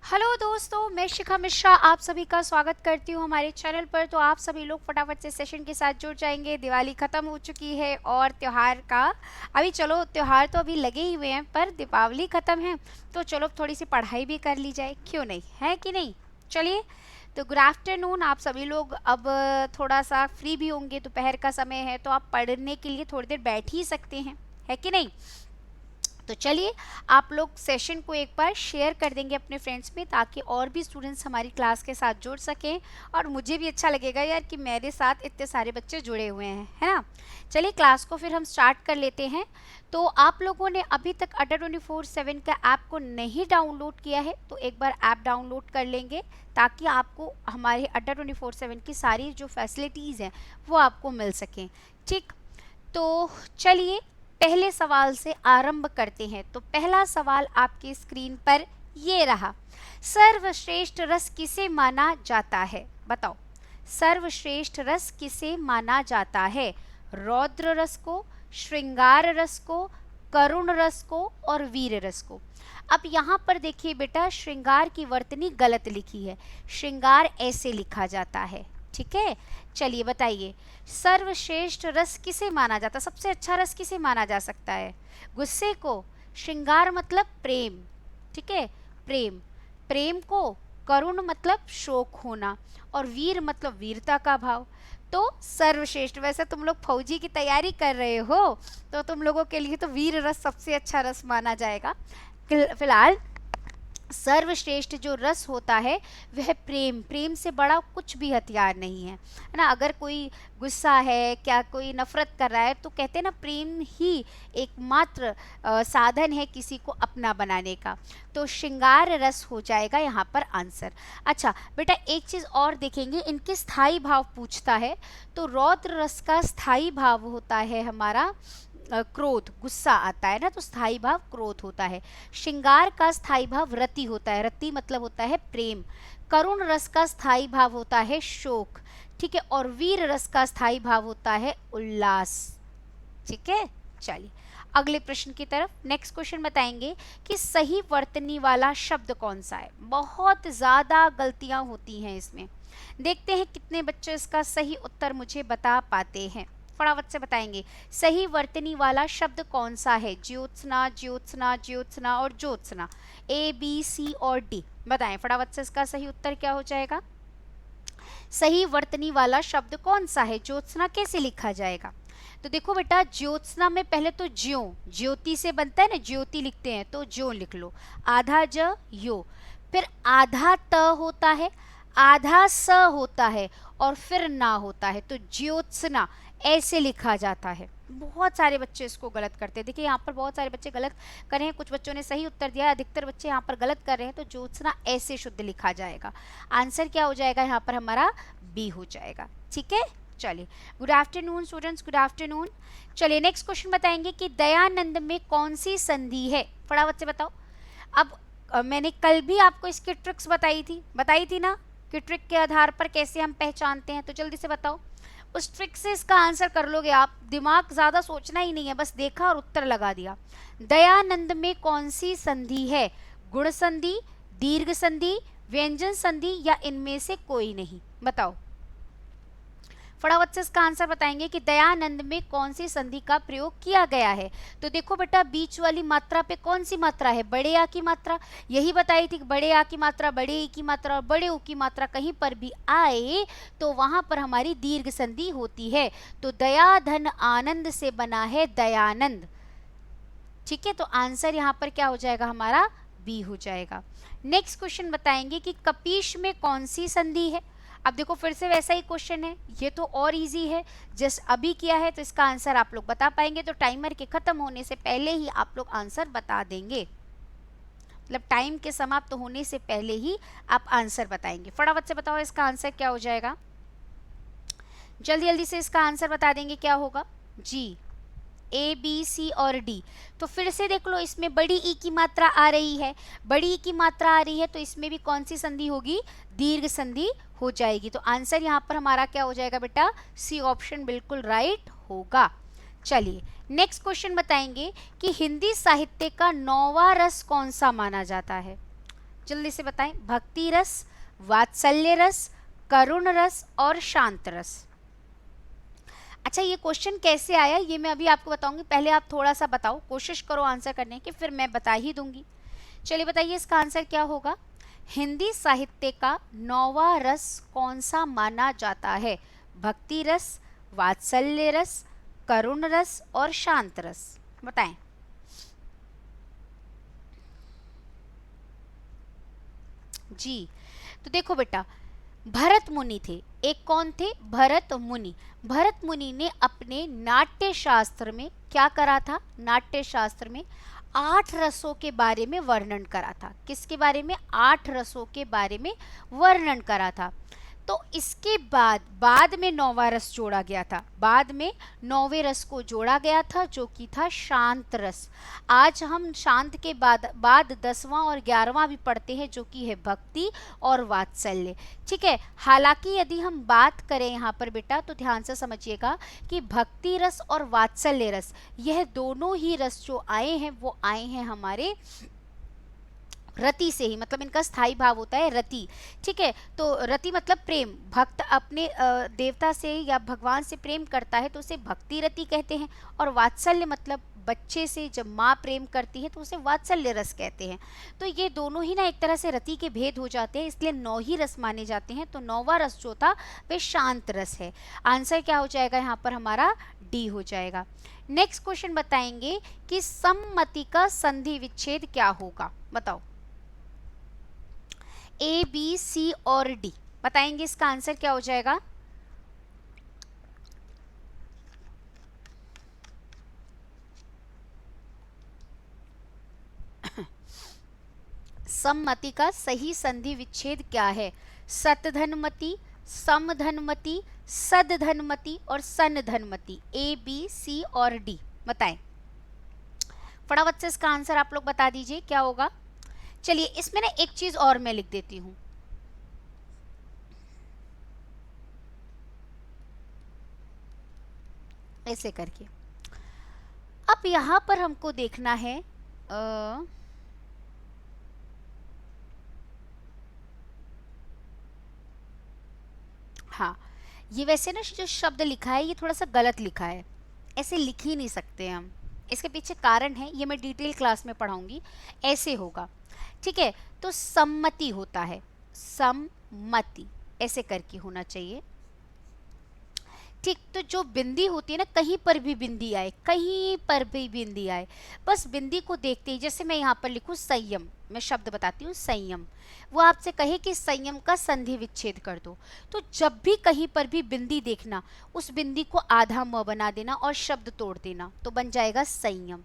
Hello दोस्तों, मैं शिखा मिश्रा आप सभी का स्वागत करती हूँ हमारे चैनल पर। तो आप सभी लोग फटाफट से सेशन के साथ जुड़ जाएंगे। दिवाली ख़त्म हो चुकी है और त्यौहार का अभी चलो त्यौहार तो अभी लगे ही हुए हैं, पर दीपावली ख़त्म है तो चलो थोड़ी सी पढ़ाई भी कर ली जाए, क्यों नहीं, है कि नहीं। चलिए, तो गुड आफ्टरनून। आप सभी लोग अब थोड़ा सा फ्री भी होंगे, दोपहर का समय है तो आप पढ़ने के लिए थोड़ी देर बैठ ही सकते हैं, है कि नहीं। तो चलिए, आप लोग सेशन को एक बार शेयर कर देंगे अपने फ्रेंड्स में, ताकि और भी स्टूडेंट्स हमारी क्लास के साथ जुड़ सकें और मुझे भी अच्छा लगेगा यार कि मेरे साथ इतने सारे बच्चे जुड़े हुए हैं, है ना। चलिए, क्लास को फिर हम स्टार्ट कर लेते हैं। तो आप लोगों ने अभी तक अड्डा 24/7 का ऐप को नहीं डाउनलोड किया है तो एक बार ऐप डाउनलोड कर लेंगे, ताकि आपको हमारे अड्डा 24/7 की सारी जो फैसिलिटीज़ हैं वो आपको मिल सकें। ठीक, तो चलिए पहले सवाल से आरंभ करते हैं। तो पहला सवाल आपकी स्क्रीन पर ये रहा, सर्वश्रेष्ठ रस किसे माना जाता है, बताओ। सर्वश्रेष्ठ रस किसे माना जाता है? रौद्र रस को, श्रृंगार रस को, करुण रस को और वीर रस को। अब यहाँ पर देखिए बेटा, श्रृंगार की वर्तनी गलत लिखी है, श्रृंगार ऐसे लिखा जाता है, ठीक है। चलिए बताइए, सर्वश्रेष्ठ रस किसे माना जाता, सबसे अच्छा रस किसे माना जा सकता है? गुस्से को। श्रृंगार मतलब प्रेम, ठीक है, प्रेम, प्रेम को। करुण मतलब शोक होना, और वीर मतलब वीरता का भाव। तो सर्वश्रेष्ठ, वैसे तुम लोग फौजी की तैयारी कर रहे हो तो तुम लोगों के लिए तो वीर रस सबसे अच्छा रस माना जाएगा। फिलहाल सर्वश्रेष्ठ जो रस होता है वह प्रेम, प्रेम से बड़ा कुछ भी हथियार नहीं है ना। अगर कोई गुस्सा है, क्या कोई नफरत कर रहा है, तो कहते हैं ना, प्रेम ही एकमात्र साधन है किसी को अपना बनाने का। तो श्रृंगार रस हो जाएगा यहाँ पर आंसर। अच्छा बेटा, एक चीज़ और देखेंगे, इनके स्थायी भाव पूछता है। तो रौद्र रस का स्थायी भाव होता है हमारा क्रोध, गुस्सा आता है ना, तो स्थायी भाव क्रोध होता है। श्रृंगार का स्थायी भाव रति होता है, रति मतलब होता है प्रेम। करुण रस का स्थायी भाव होता है शोक, ठीक है, और वीर रस का स्थायी भाव होता है उल्लास, ठीक है। चलिए अगले प्रश्न की तरफ। नेक्स्ट क्वेश्चन बताएंगे कि सही वर्तनी वाला शब्द कौन सा है। बहुत ज़्यादा गलतियां होती हैं इसमें, देखते हैं कितने बच्चे इसका सही उत्तर मुझे बता पाते हैं। फटाफट से बताएंगे, सही वर्तनी वाला शब्द कौन सा है? ज्योत्सना, ज्योत्सना, ज्योत्सना और ज्योत्सना, ए बी सी और डी, बताएं फटाफट से इसका सही उत्तर क्या हो जाएगा। सही वर्तनी वाला शब्द कौन सा है? ज्योत्सना कैसे लिखा जाएगा? तो देखो बेटा, ज्योत्सना में पहले तो ज्यो, ज्योति से बनता है ना, ज्योति लिखते हैं तो ज्यो लिख लो, आधा ज यो, फिर आधा त होता है, आधा स होता है और फिर ना होता है, तो ज्योत्सना ऐसे लिखा जाता है। बहुत सारे बच्चे इसको गलत करते हैं, देखिए यहाँ पर बहुत सारे बच्चे गलत कर रहे हैं, कुछ बच्चों ने सही उत्तर दिया, अधिकतर बच्चे यहाँ पर गलत कर रहे हैं। तो ज्योत्सना ऐसे शुद्ध लिखा जाएगा। आंसर क्या हो जाएगा यहाँ पर हमारा? बी हो जाएगा, ठीक है। चलिए, good afternoon students, good afternoon. चलिए नेक्स्ट क्वेश्चन बताएंगे कि दयानंद में कौन सी संधि है, फटाफट से बताओ। अब मैंने कल भी आपको इसकी ट्रिक्स बताई थी ना, कि ट्रिक के आधार पर कैसे हम पहचानते हैं। तो जल्दी से बताओ, उस ट्रिक से इसका आंसर कर लोगे आप, दिमाग ज़्यादा सोचना ही नहीं है, बस देखा और उत्तर लगा दिया। दयानंद में कौन सी संधि है? गुण संधि, दीर्घ संधि, व्यंजन संधि या इनमें से कोई नहीं, बताओ फटाफट से इसका आंसर बताएंगे कि दयानंद में कौन सी संधि का प्रयोग किया गया है। तो देखो बेटा, बीच वाली मात्रा पे कौन सी मात्रा है? बड़े आ की मात्रा, यही बताई थी कि बड़े आ की मात्रा, बड़े ई की मात्रा और बड़े ऊ की मात्रा कहीं पर भी आए तो वहां पर हमारी दीर्घ संधि होती है। तो दया धन आनंद से बना है दयानंद, ठीक है। तो आंसर यहाँ पर क्या हो जाएगा हमारा? बी हो जाएगा। नेक्स्ट क्वेश्चन बताएंगे कि कपीश में कौन सी संधि है। अब देखो फिर से वैसा ही क्वेश्चन है, ये तो और इजी है, जस्ट अभी किया है तो इसका आंसर आप लोग बता पाएंगे। तो टाइमर के खत्म होने से पहले ही आप लोग आंसर बता देंगे, मतलब टाइम के समाप्त होने से पहले ही आप आंसर बताएंगे। फटाफट से बताओ इसका आंसर क्या हो जाएगा, जल्दी जल्दी से इसका आंसर बता देंगे क्या होगा। जी, ए बी सी और डी। तो फिर से देख लो, इसमें बड़ी ई की मात्रा आ रही है, बड़ी ई की मात्रा आ रही है तो इसमें भी कौन सी संधि होगी? दीर्घ संधि हो जाएगी। तो आंसर यहाँ पर हमारा क्या हो जाएगा बेटा? सी ऑप्शन बिल्कुल राइट होगा। चलिए नेक्स्ट क्वेश्चन बताएंगे कि हिंदी साहित्य का 9वां रस कौन सा माना जाता है। जल्दी से बताएं। भक्ति रस, वात्सल्य रस, करुण रस और शांत रस। अच्छा, ये क्वेश्चन कैसे आया ये मैं अभी आपको बताऊंगी, पहले आप थोड़ा सा बताओ, कोशिश करो आंसर करने की, फिर मैं बता ही दूंगी। चलिए बताइए इसका आंसर क्या होगा। हिंदी साहित्य का 9वां रस कौन सा माना जाता है? भक्ति रस, वात्सल्य रस, करुण रस और शांत रस, बताएं। जी, तो देखो बेटा, भरत मुनि थे। एक कौन थे? भरत मुनि। भरत मुनि ने अपने नाट्य शास्त्र में क्या करा था? नाट्य शास्त्र में 8 रसों के बारे में वर्णन करा था। किसके बारे में? 8 रसों के बारे में वर्णन करा था। तो इसके बाद में 9वां रस जोड़ा गया था। बाद में 9वें रस को जोड़ा गया था, जो कि था शांत रस। आज हम शांत के बाद 10वां और 11वां भी पढ़ते हैं, जो कि है भक्ति और वात्सल्य। ठीक है, हालांकि यदि हम बात करें यहाँ पर बेटा, तो ध्यान से समझिएगा कि भक्ति रस और वात्सल्य रस, यह दोनों ही रस जो आए हैं वो आए हैं हमारे रति से ही, मतलब इनका स्थायी भाव होता है रति। ठीक है, तो रति मतलब प्रेम। भक्त अपने देवता से या भगवान से प्रेम करता है तो उसे भक्ति रति कहते हैं, और वात्सल्य मतलब बच्चे से जब माँ प्रेम करती है तो उसे वात्सल्य रस कहते हैं। तो ये दोनों ही ना एक तरह से रति के भेद हो जाते हैं, इसलिए 9 ही रस माने जाते हैं। तो 9वां रस जो था वे शांत रस है। आंसर क्या हो जाएगा यहाँ पर? हमारा डी हो जाएगा। नेक्स्ट क्वेश्चन बताएंगे कि सम्मति का संधि विच्छेद क्या होगा, बताओ। ए, बी, सी और डी बताएंगे, इसका आंसर क्या हो जाएगा? सम्मति का सही संधि विच्छेद क्या है? सतधनमति, समधनमति, सदधनमति और सनधनमति। ए, बी, सी और डी बताएं। फटाफट से इसका आंसर आप लोग बता दीजिए क्या होगा। चलिए इसमें ना एक चीज और मैं लिख देती हूं, ऐसे करके। अब यहां पर हमको देखना है हाँ, ये वैसे ना जो शब्द लिखा है ये थोड़ा सा गलत लिखा है, ऐसे लिख ही नहीं सकते हम। इसके पीछे कारण है, ये मैं डिटेल क्लास में पढ़ाऊंगी। ऐसे होगा, ठीक है। तो सम्मति होता है, सम्मति ऐसे करके होना चाहिए। ठीक, तो जो बिंदी होती है ना, कहीं पर भी बिंदी आए, कहीं पर भी बिंदी आए, बस बिंदी को देखते ही, जैसे मैं यहाँ पर लिखूँ संयम, मैं शब्द बताती हूँ संयम, वो आपसे कहे कि संयम का संधि विच्छेद कर दो, तो जब भी कहीं पर भी बिंदी देखना, उस बिंदी को आधा म बना देना और शब्द तोड़ देना, तो बन जाएगा संयम।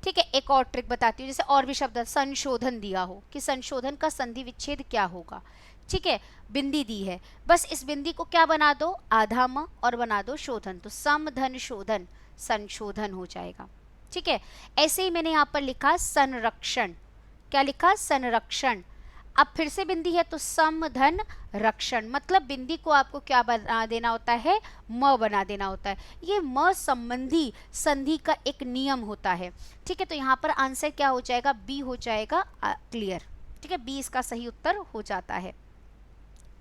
ठीक है, एक और ट्रिक बताती हूँ, जैसे और भी शब्द संशोधन दिया हो कि संशोधन का संधि विच्छेद क्या होगा। ठीक है, बिंदी दी है, बस इस बिंदी को क्या बना दो? आधा म और बना दो शोधन, तो समधन शोधन, संशोधन हो जाएगा। ठीक है, ऐसे ही मैंने यहाँ पर लिखा संरक्षण, क्या लिखा? संरक्षण। अब फिर से बिंदी है तो समधन रक्षण, मतलब बिंदी को आपको क्या बना देना होता है? म बना देना होता है। ये म संबंधी संधि का एक नियम होता है। ठीक है, तो यहाँ पर आंसर क्या हो जाएगा? बी हो जाएगा क्लियर। ठीक है, बी इसका सही उत्तर हो जाता है।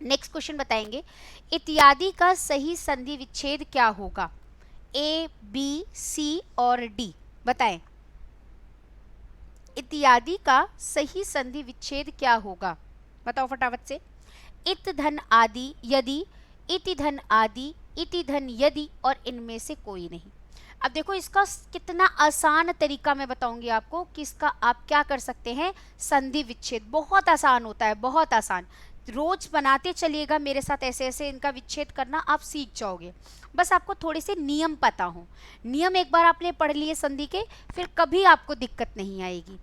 नेक्स्ट क्वेश्चन बताएंगे, इत्यादि का सही संधि विच्छेद क्या होगा? ए, बी, सी और डी बताएं। इत्यादि का सही संधि विच्छेद क्या होगा, बताओ फटाफट से। इत धन आदि, यदि, इति धन आदि, इति धन यदि और इनमें से कोई नहीं। अब देखो इसका कितना आसान तरीका मैं बताऊंगी आपको कि इसका आप क्या कर सकते हैं संधि विच्छेद। बहुत आसान होता है, बहुत आसान। रोज बनाते चलिएगा मेरे साथ, ऐसे ऐसे इनका विच्छेद करना आप सीख जाओगे। बस आपको थोड़े से नियम पता हो, नियम एक बार आपने पढ़ लिए संधि के, फिर कभी आपको दिक्कत नहीं आएगी।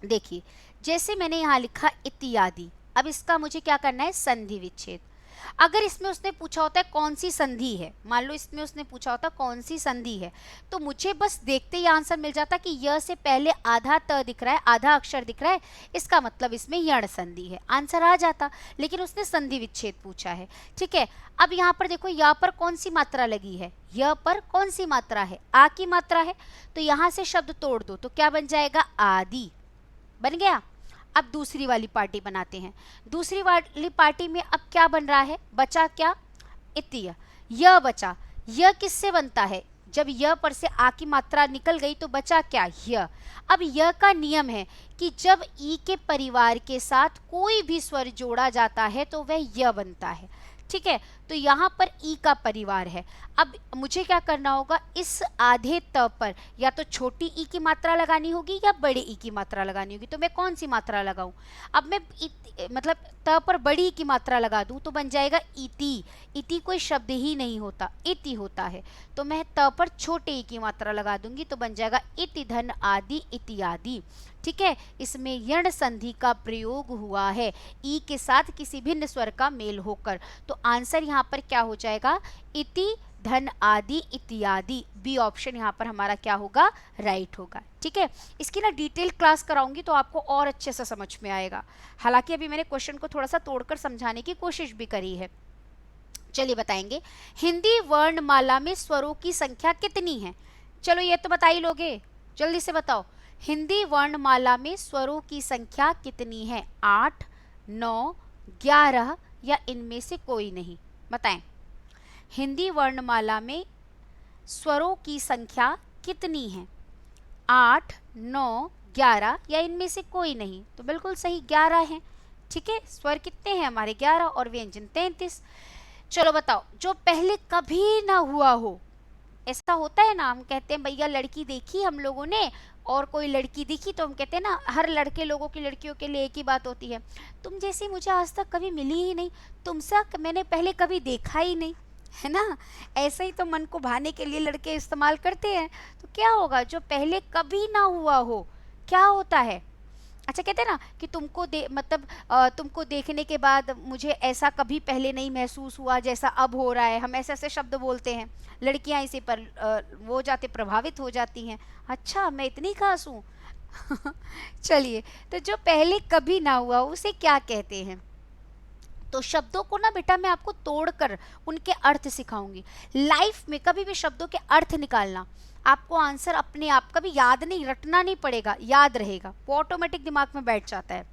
देखिए जैसे मैंने यहाँ लिखा इत्यादि, अब इसका मुझे क्या करना है? संधि विच्छेद। अगर इसमें उसने पूछा होता है कौन सी संधि है, मान लो इसमें उसने पूछा होता कौन सी संधि है, तो मुझे बस देखते ही आंसर मिल जाता कि य से पहले आधा त दिख रहा है, आधा अक्षर दिख रहा है, इसका मतलब इसमें यण संधि है, आंसर आ जाता। लेकिन उसने संधि विच्छेद पूछा है। ठीक है, अब यहाँ पर देखो य पर कौन सी मात्रा लगी है? य पर कौन सी मात्रा है? आ की मात्रा है, तो यहाँ से शब्द तोड़ दो तो क्या बन जाएगा? आदि बन गया। अब दूसरी वाली पार्टी बनाते हैं। दूसरी वाली पार्टी में अब क्या बन रहा है, बचा क्या, इति, य बचा। य किससे बनता है, जब य पर से आ की मात्रा निकल गई तो बचा क्या, य। अब य का नियम है कि जब ई के परिवार के साथ कोई भी स्वर जोड़ा जाता है तो वह य बनता है, ठीक है। तो यहाँ पर ई का परिवार है। अब मुझे क्या करना होगा, इस आधे त पर या तो छोटी ई की मात्रा लगानी होगी या बड़े ई की मात्रा लगानी होगी। तो मैं कौन सी मात्रा लगाऊं, अब मैं मतलब त पर बड़ी ई की मात्रा लगा दूं तो बन जाएगा इति। इति कोई शब्द ही नहीं होता, इति होता है। तो मैं त पर छोटे ई की मात्रा लगा दूंगी तो बन जाएगा इति धन आदि इत्यादि, ठीक है। इसमें यण संधि का प्रयोग हुआ है ई के साथ किसी भिन्न स्वर का मेल होकर। तो आंसर यहाँ पर क्या हो जाएगा, इति धन आदि इत्यादि। बी ऑप्शन यहाँ पर हमारा क्या होगा, राइट होगा, ठीक है। इसकी ना डिटेल क्लास कराऊंगी तो आपको और अच्छे से समझ में आएगा। हालांकि अभी मैंने क्वेश्चन को थोड़ा सा तोड़कर समझाने की कोशिश भी करी है। चलिए बताएंगे, हिंदी वर्णमाला में स्वरों की संख्या कितनी है। चलो ये तो बता ही लोगे, जल्दी से बताओ। हिंदी वर्णमाला में स्वरों की संख्या कितनी है, 8, 9, 11 या इनमें से कोई नहीं, बताएं। हिंदी वर्णमाला में स्वरों की संख्या कितनी है, 8, 9, 11 या इनमें से कोई नहीं। तो बिल्कुल सही 11 है, ठीक है। स्वर कितने हैं हमारे, 11 और व्यंजन 33। चलो बताओ, जो पहले कभी ना हुआ हो। ऐसा होता है ना, हम कहते हैं भैया लड़की देखी हम लोगों ने और कोई लड़की दिखी तो हम कहते हैं ना, हर लड़के लोगों की लड़कियों के लिए एक ही बात होती है, तुम जैसी मुझे आज तक कभी मिली ही नहीं, तुमसे मैंने पहले कभी देखा ही नहीं, है ना। ऐसे ही तो मन को भाने के लिए लड़के इस्तेमाल करते हैं। तो क्या होगा, जो पहले कभी ना हुआ हो, क्या होता है, अच्छा कहते हैं ना कि तुमको देखने के बाद मुझे ऐसा कभी पहले नहीं महसूस हुआ जैसा अब हो रहा है। हम ऐसे ऐसे शब्द बोलते हैं, लड़कियां इसी पर वो जाते प्रभावित हो जाती हैं, अच्छा मैं इतनी खास हूँ। चलिए, तो जो पहले कभी ना हुआ उसे क्या कहते हैं। तो शब्दों को ना बेटा मैं आपको तोड़कर उनके अर्थ सिखाऊंगी। लाइफ में कभी भी शब्दों के अर्थ निकालना, आपको आंसर अपने आप कभी याद नहीं, रटना नहीं पड़ेगा, याद रहेगा, वो ऑटोमेटिक दिमाग में बैठ जाता है।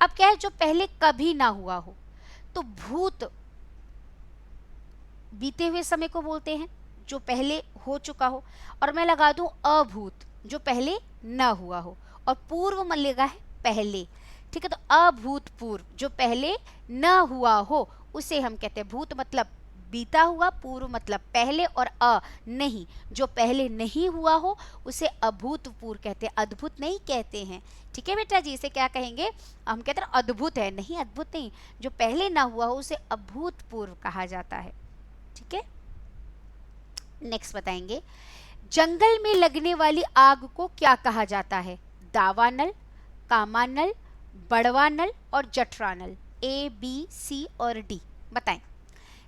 अब क्या है, जो पहले कभी ना हुआ हो, तो भूत बीते हुए समय को बोलते हैं, जो पहले हो चुका हो। और मैं लगा दूं अभूत, जो पहले ना हुआ हो, और पूर्व मन लगा है पहले, ठीक है। तो अभूतपूर्व, जो पहले न हुआ हो उसे हम कहते हैं भूत, मतलब बीता हुआ, पूर्व मतलब पहले, और नहीं, जो पहले नहीं हुआ हो उसे अभूतपूर्व कहते हैं, अद्भुत नहीं कहते हैं, ठीक है बेटा जी। इसे क्या कहेंगे, हम कहते हैं अद्भुत है, नहीं अद्भुत नहीं, जो पहले ना हुआ हो उसे अभूतपूर्व कहा जाता है, ठीक है। नेक्स्ट बताएंगे, जंगल में लगने वाली आग को क्या कहा जाता है, दावानल, कामानल, बड़वानल और जठरानल। ए, बी, सी और डी, बताएं।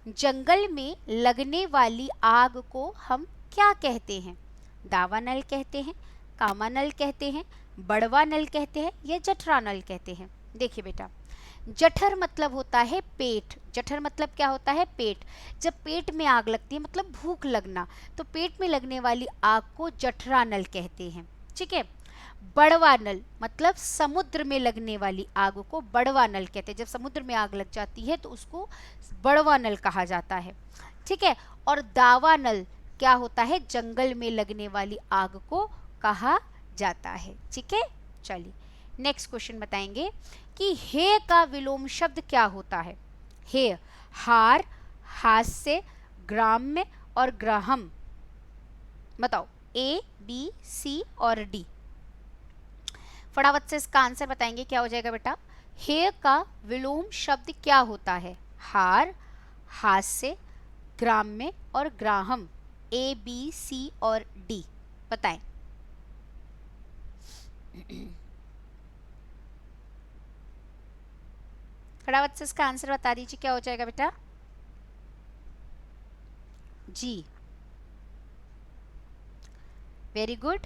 जंगल में लगने वाली आग को हम क्या कहते हैं, दावानल कहते हैं, कामानल कहते हैं, बड़वानल कहते हैं या जठरानल कहते हैं। देखिए बेटा, जठर मतलब होता है पेट, जठर मतलब क्या होता है, पेट। जब पेट में आग लगती है मतलब भूख लगना, तो पेट में लगने वाली आग को जठरानल कहते हैं, ठीक है। बड़वानल मतलब समुद्र में लगने वाली आग को बड़वानल कहते हैं, जब समुद्र में आग लग जाती है तो उसको बड़वानल कहा जाता है, ठीक है। और दावानल क्या होता है, जंगल में लगने वाली आग को कहा जाता है, ठीक है। चलिए नेक्स्ट क्वेश्चन बताएंगे कि हे का विलोम शब्द क्या होता है। हे, हार, हास्य, ग्राम्य और ग्राहम, बताओ ए, बी, सी और डी। फटाफट से इसका आंसर बताएंगे, क्या हो जाएगा बेटा। हे का विलोम शब्द क्या होता है, हार, हास्य, ग्राम्य और ग्राहम। ए, बी, सी और डी बताएं। फटाफट से इसका आंसर बता दीजिए, क्या हो जाएगा बेटा। जी, वेरी गुड,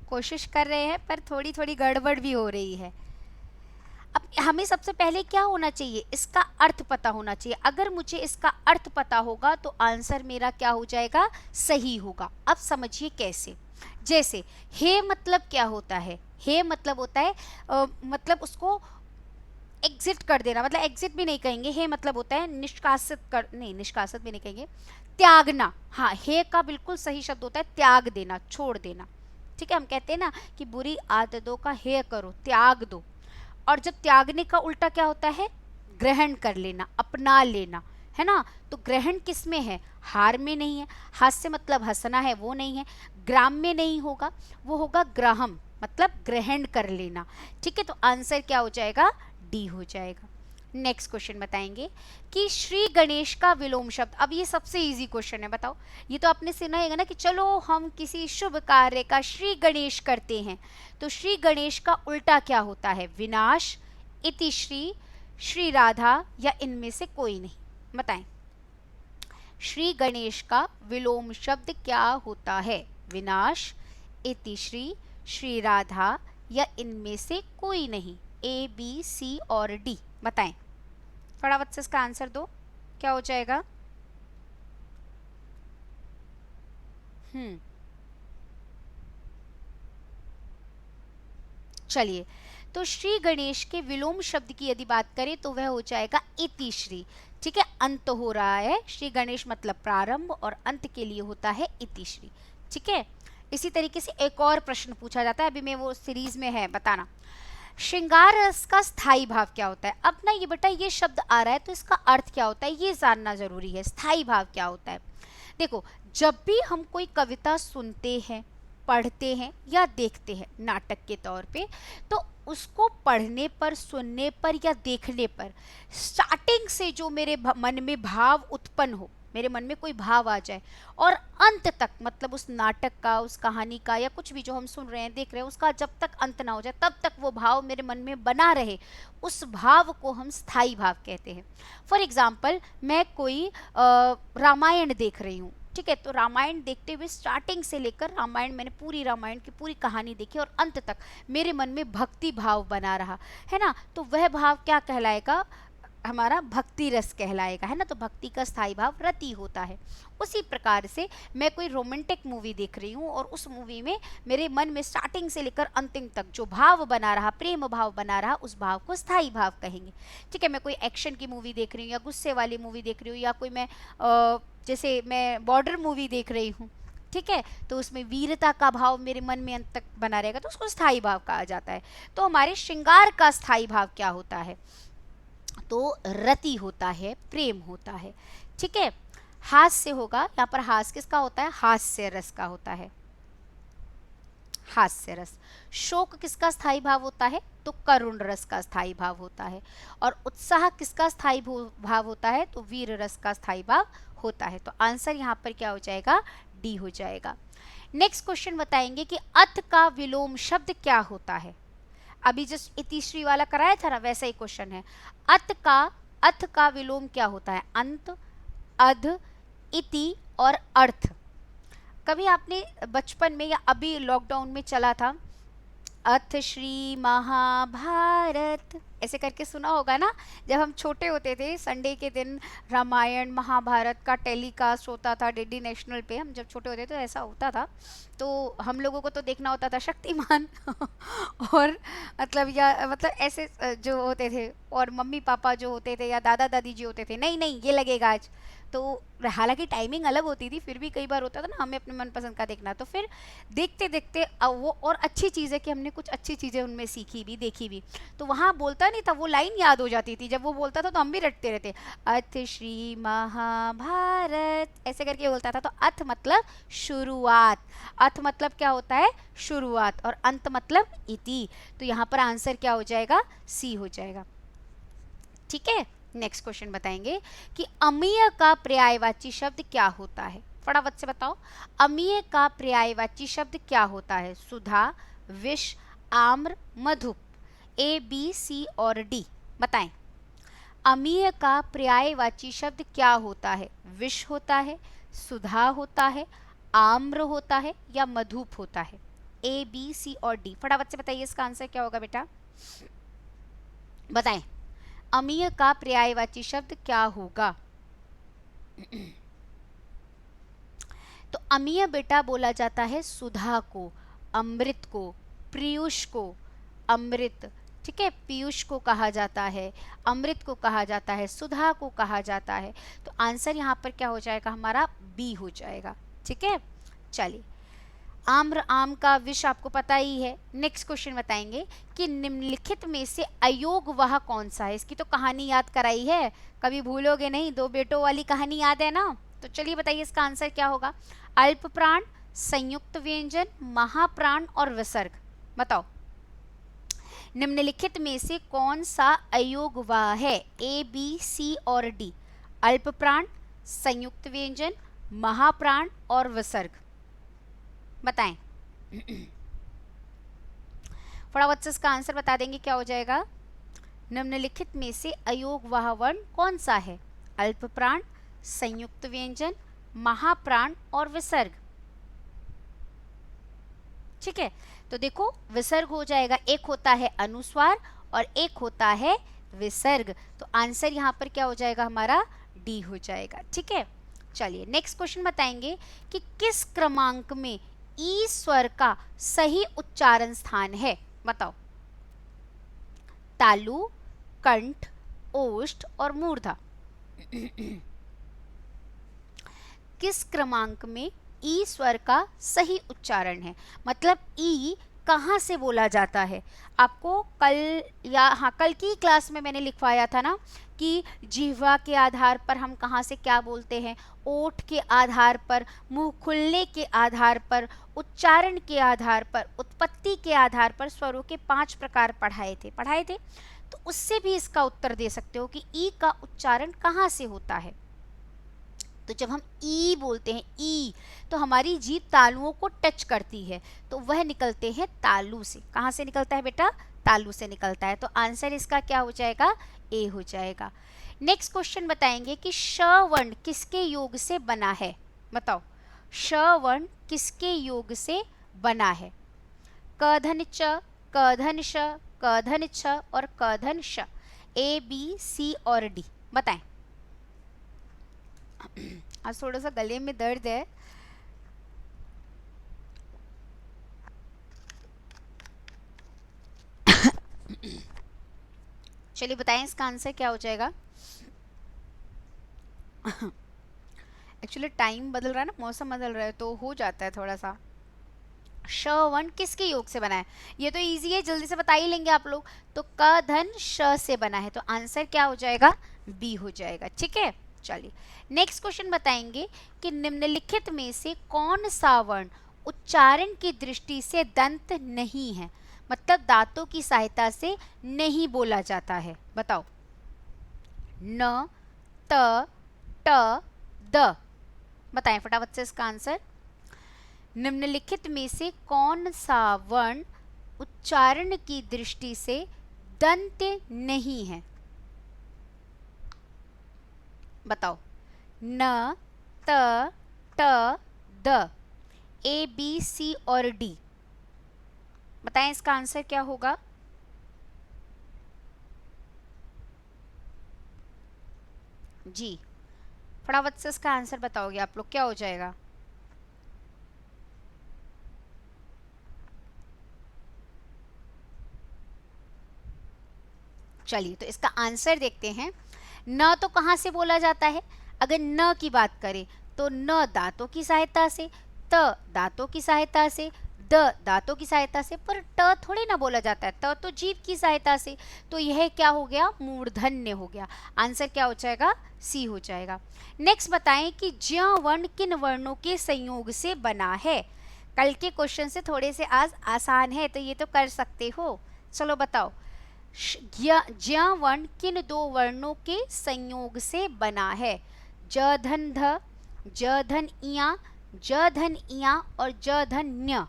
कोशिश कर रहे हैं पर थोड़ी थोड़ी गड़बड़ भी हो रही है। अब हमें सबसे पहले क्या होना चाहिए, इसका अर्थ पता होना चाहिए। अगर मुझे इसका अर्थ पता होगा तो आंसर मेरा क्या हो जाएगा, सही होगा। अब समझिए कैसे। जैसे हे मतलब क्या होता है, हे मतलब होता है मतलब उसको एग्जिट कर देना, मतलब एग्जिट भी नहीं कहेंगे, हे मतलब होता है निष्कासित कर, नहीं निष्कासित भी नहीं कहेंगे, त्यागना। हाँ, हे का बिल्कुल सही शब्द होता है त्याग देना, छोड़ देना। ठीक है, हम कहते हैं ना कि बुरी आदतों का हे करो, त्याग दो। और जब त्यागने का उल्टा क्या होता है, ग्रहण कर लेना, अपना लेना, है ना। तो ग्रहण किस में है, हार में नहीं है। हास्य मतलब हंसना है, वो नहीं है। ग्राम में नहीं होगा, वो होगा ग्राहम, मतलब ग्रहण कर लेना। ठीक है, तो आंसर क्या हो जाएगा, डी हो जाएगा। नेक्स्ट क्वेश्चन बताएंगे कि श्री गणेश का विलोम शब्द। अब ये सबसे इजी क्वेश्चन है, बताओ। ये तो आपने सुना है ना कि चलो हम किसी शुभ कार्य का श्री गणेश करते हैं, तो श्री गणेश का उल्टा क्या होता है, विनाश, इतिश्री, श्री राधा, या इनमें से कोई नहीं। बताएं, श्री गणेश का विलोम शब्द क्या होता है, विनाश, इतिश्री, श्री राधा, या इनमें से कोई नहीं। ए, बी, सी और डी, बताएं। फटाफट से इसका आंसर दो, क्या हो जाएगा। चलिए, तो श्री गणेश के विलोम शब्द की यदि बात करें तो वह हो जाएगा इतिश्री। ठीक है, अंत हो रहा है, श्री गणेश मतलब प्रारंभ, और अंत के लिए होता है इतिश्री। ठीक है, इसी तरीके से एक और प्रश्न पूछा जाता है, अभी मैं वो सीरीज में है, बताना। श्रृंगार रस का स्थाई भाव क्या होता है। अब ना ये बेटा ये शब्द आ रहा है तो इसका अर्थ क्या होता है ये जानना जरूरी है। स्थाई भाव क्या होता है, देखो, जब भी हम कोई कविता सुनते हैं, पढ़ते हैं या देखते हैं नाटक के तौर पे, तो उसको पढ़ने पर, सुनने पर या देखने पर स्टार्टिंग से जो मेरे मन में भाव उत्पन्न हो, मेरे मन में कोई भाव आ जाए, और अंत तक, मतलब उस नाटक का, उस कहानी का, या कुछ भी जो हम सुन रहे हैं, देख रहे हैं, उसका जब तक अंत ना हो जाए तब तक वो भाव मेरे मन में बना रहे, उस भाव को हम स्थाई भाव कहते हैं। फॉर एग्जाम्पल, मैं कोई रामायण देख रही हूँ, ठीक है, तो रामायण देखते हुए स्टार्टिंग से लेकर रामायण, मैंने पूरी रामायण की पूरी कहानी देखी और अंत तक मेरे मन में भक्ति भाव बना रहा, है ना, तो वह भाव क्या कहलाएगा, हमारा भक्ति रस कहलाएगा, है ना। तो भक्ति का स्थायी भाव रति होता है। उसी प्रकार से मैं कोई रोमांटिक मूवी देख रही हूँ और उस मूवी में मेरे मन में स्टार्टिंग से लेकर अंतिम तक जो भाव बना रहा, प्रेम भाव बना रहा, उस भाव को स्थायी भाव कहेंगे। ठीक है, मैं कोई एक्शन की मूवी देख रही हूँ या गुस्से वाली मूवी देख रही हूँ, या कोई मैं जैसे मैं बॉर्डर मूवी देख रही हूँ, ठीक है, तो उसमें वीरता का भाव मेरे मन में अंत तक बना रहेगा, तो उसको स्थायी भाव कहा जाता है। तो हमारे श्रृंगार का स्थायी भाव क्या होता है, तो रति होता है, प्रेम होता है। ठीक है, हास्य होगा, यहाँ पर हास्य किसका होता है, हास्य रस का होता है, हास्य रस। शोक किसका स्थायी भाव होता है, तो करुण रस का स्थायी भाव होता है। और उत्साह किसका स्थायी भाव होता है, तो वीर रस का स्थायी भाव होता है। तो आंसर यहाँ पर क्या हो जाएगा, डी हो जाएगा। नेक्स्ट क्वेश्चन बताएंगे कि अथ का विलोम शब्द क्या होता है। अभी जस्ट इतिश्री वाला कराया था ना, वैसा ही क्वेश्चन है। अथ का विलोम क्या होता है, अंत, अध, इति और अर्थ। कभी आपने बचपन में या अभी लॉकडाउन में चला था, अथ श्री महाभारत ऐसे करके सुना होगा ना। जब हम छोटे होते थे, संडे के दिन रामायण महाभारत का टेलीकास्ट होता था डीडी नेशनल पे, हम जब छोटे होते थे तो ऐसा होता था। तो हम लोगों को तो देखना होता था शक्तिमान और मतलब ऐसे जो होते थे, और मम्मी पापा जो होते थे या दादा दादी जी होते थे, नहीं नहीं ये लगेगा आज। तो हालांकि टाइमिंग अलग होती थी, फिर भी कई बार होता था ना हमें अपने मनपसंद का देखना, तो फिर देखते देखते वो, और अच्छी चीज़ है कि हमने कुछ अच्छी चीज़ें उनमें सीखी भी, देखी भी। तो वहाँ बोलता नहीं था, वो लाइन याद हो जाती थी, जब वो बोलता था तो हम भी रटते रहते, अथ श्री महाभारत ऐसे करके बोलता था। तो अथ मतलब शुरुआत, अथ मतलब क्या होता है, शुरुआत, और अंत मतलब इति। तो यहाँ पर आंसर क्या हो जाएगा, सी हो जाएगा। ठीक है, नेक्स्ट क्वेश्चन बताएंगे कि अमीय का पर्यायवाची शब्द क्या होता है। फटाफट से बताओ, अमीय का पर्यायवाची शब्द क्या होता है, सुधा, विष, आम्र, मधुप। ए, बी, सी और डी, बताएं। अमीय का पर्यायवाची शब्द क्या होता है, विष होता है, सुधा होता है, आम्र होता है, या मधुप होता है। ए, बी, सी और डी, फटाफट से बताइए इसका आंसर क्या होगा बेटा, बताएं। अमीय का पर्यायवाची शब्द क्या होगा। तो अमीय बेटा बोला जाता है सुधा को, अमृत को, पीयूष को अमृत, ठीक है, पीयूष को कहा जाता है, अमृत को कहा जाता है, सुधा को कहा जाता है। तो आंसर यहाँ पर क्या हो जाएगा हमारा, बी हो जाएगा। ठीक है, चलिए, आम्र आम का विष आपको पता ही है। नेक्स्ट क्वेश्चन बताएंगे कि निम्नलिखित में से अयोग वह कौन सा है। इसकी तो कहानी याद कराई है, कभी भूलोगे नहीं, दो बेटों वाली कहानी याद है ना। तो चलिए बताइए इसका आंसर क्या होगा। अल्प प्राण, संयुक्त व्यंजन, महाप्राण और विसर्ग। बताओ निम्नलिखित में से कौन सा अयोग वह है, ए बी सी और डी। अल्प प्राण, संयुक्त व्यंजन, महाप्राण और विसर्ग, बताएं। फटाफट से इसका आंसर बता देंगे, क्या हो जाएगा। निम्नलिखित में से अयोग वह वर्ण कौन सा है, अल्प प्राण, संयुक्त व्यंजन, महाप्राण और विसर्ग। ठीक है, तो देखो विसर्ग हो जाएगा, एक होता है अनुस्वार और एक होता है विसर्ग। तो आंसर यहाँ पर क्या हो जाएगा हमारा, डी हो जाएगा। ठीक है, चलिए नेक्स्ट क्वेश्चन बताएंगे कि किस क्रमांक में ई स्वर का सही उच्चारण स्थान है। बताओ, तालु, कंठ, ओष्ठ और मूर्धा। किस क्रमांक में ई स्वर का सही उच्चारण है, मतलब ई कहाँ से बोला जाता है। आपको कल या हाँ कल की क्लास में मैंने लिखवाया था ना कि जिह्वा के आधार पर हम कहाँ से क्या बोलते हैं, ओठ के आधार पर, मुंह खुलने के आधार पर, उच्चारण के आधार पर, उत्पत्ति के आधार पर स्वरों के 5 प्रकार पढ़ाए थे। तो उससे भी इसका उत्तर दे सकते हो कि ई का उच्चारण कहाँ से होता है। तो जब हम ई बोलते हैं ई, तो हमारी जीभ तालुओं को टच करती है, तो वह निकलते हैं तालु से। कहाँ से निकलता है बेटा, तालु से निकलता है। तो आंसर इसका क्या हो जाएगा, ए हो जाएगा। नेक्स्ट क्वेश्चन बताएंगे कि श वर्ण किसके योग से बना है। बताओ, श वर्ण किसके योग से बना है। क धन च, क धन श, क धन छ और क धन श, ए बी सी और डी, बताएं। आज थोड़ा सा गले में दर्द है। चलिए बताएं इसका आंसर क्या हो जाएगा। एक्चुअली टाइम बदल रहा है ना, मौसम बदल रहा है, तो हो जाता है थोड़ा सा। श वर्ण किसके योग से बना है, ये तो इजी है, जल्दी से बता ही लेंगे आप लोग। तो क धन श से बना है, तो आंसर क्या हो जाएगा, बी हो जाएगा। ठीक है, चलिए नेक्स्ट क्वेश्चन बताएंगे कि निम्नलिखित में से कौन सा वर्ण उच्चारण की दृष्टि से दंत नहीं है, मतलब दांतों की सहायता से नहीं बोला जाता है। बताओ, न, त, ट, द, बताएं फटाफट से इसका आंसर। निम्नलिखित में से कौन सा वर्ण उच्चारण की दृष्टि से दंत नहीं है। बताओ, न, त, ट, द, ए बी सी और डी, बताएं इसका आंसर क्या होगा। जी फटाफट से इसका आंसर बताओगे आप लोग, क्या हो जाएगा। चलिए तो इसका आंसर देखते हैं। न तो कहाँ से बोला जाता है, अगर न की बात करें तो न दांतों की सहायता से, त दांतों की सहायता से, द दांतों की सहायता से, पर ट थोड़ी ना बोला जाता है, त तो जीभ की सहायता से। तो यह क्या हो गया, मूर्धन्य हो गया। आंसर क्या हो जाएगा, सी हो जाएगा। नेक्स्ट बताएं कि ज्य वर्ण किन वर्णों के संयोग से बना है। कल के क्वेश्चन से थोड़े से आज आसान है, तो ये तो कर सकते हो। चलो बताओ, ज्य वर्ण किन 2 वर्णों के संयोग से बना है। ज धन ध, ज धन इया, ज धन इया और ज धन न्य,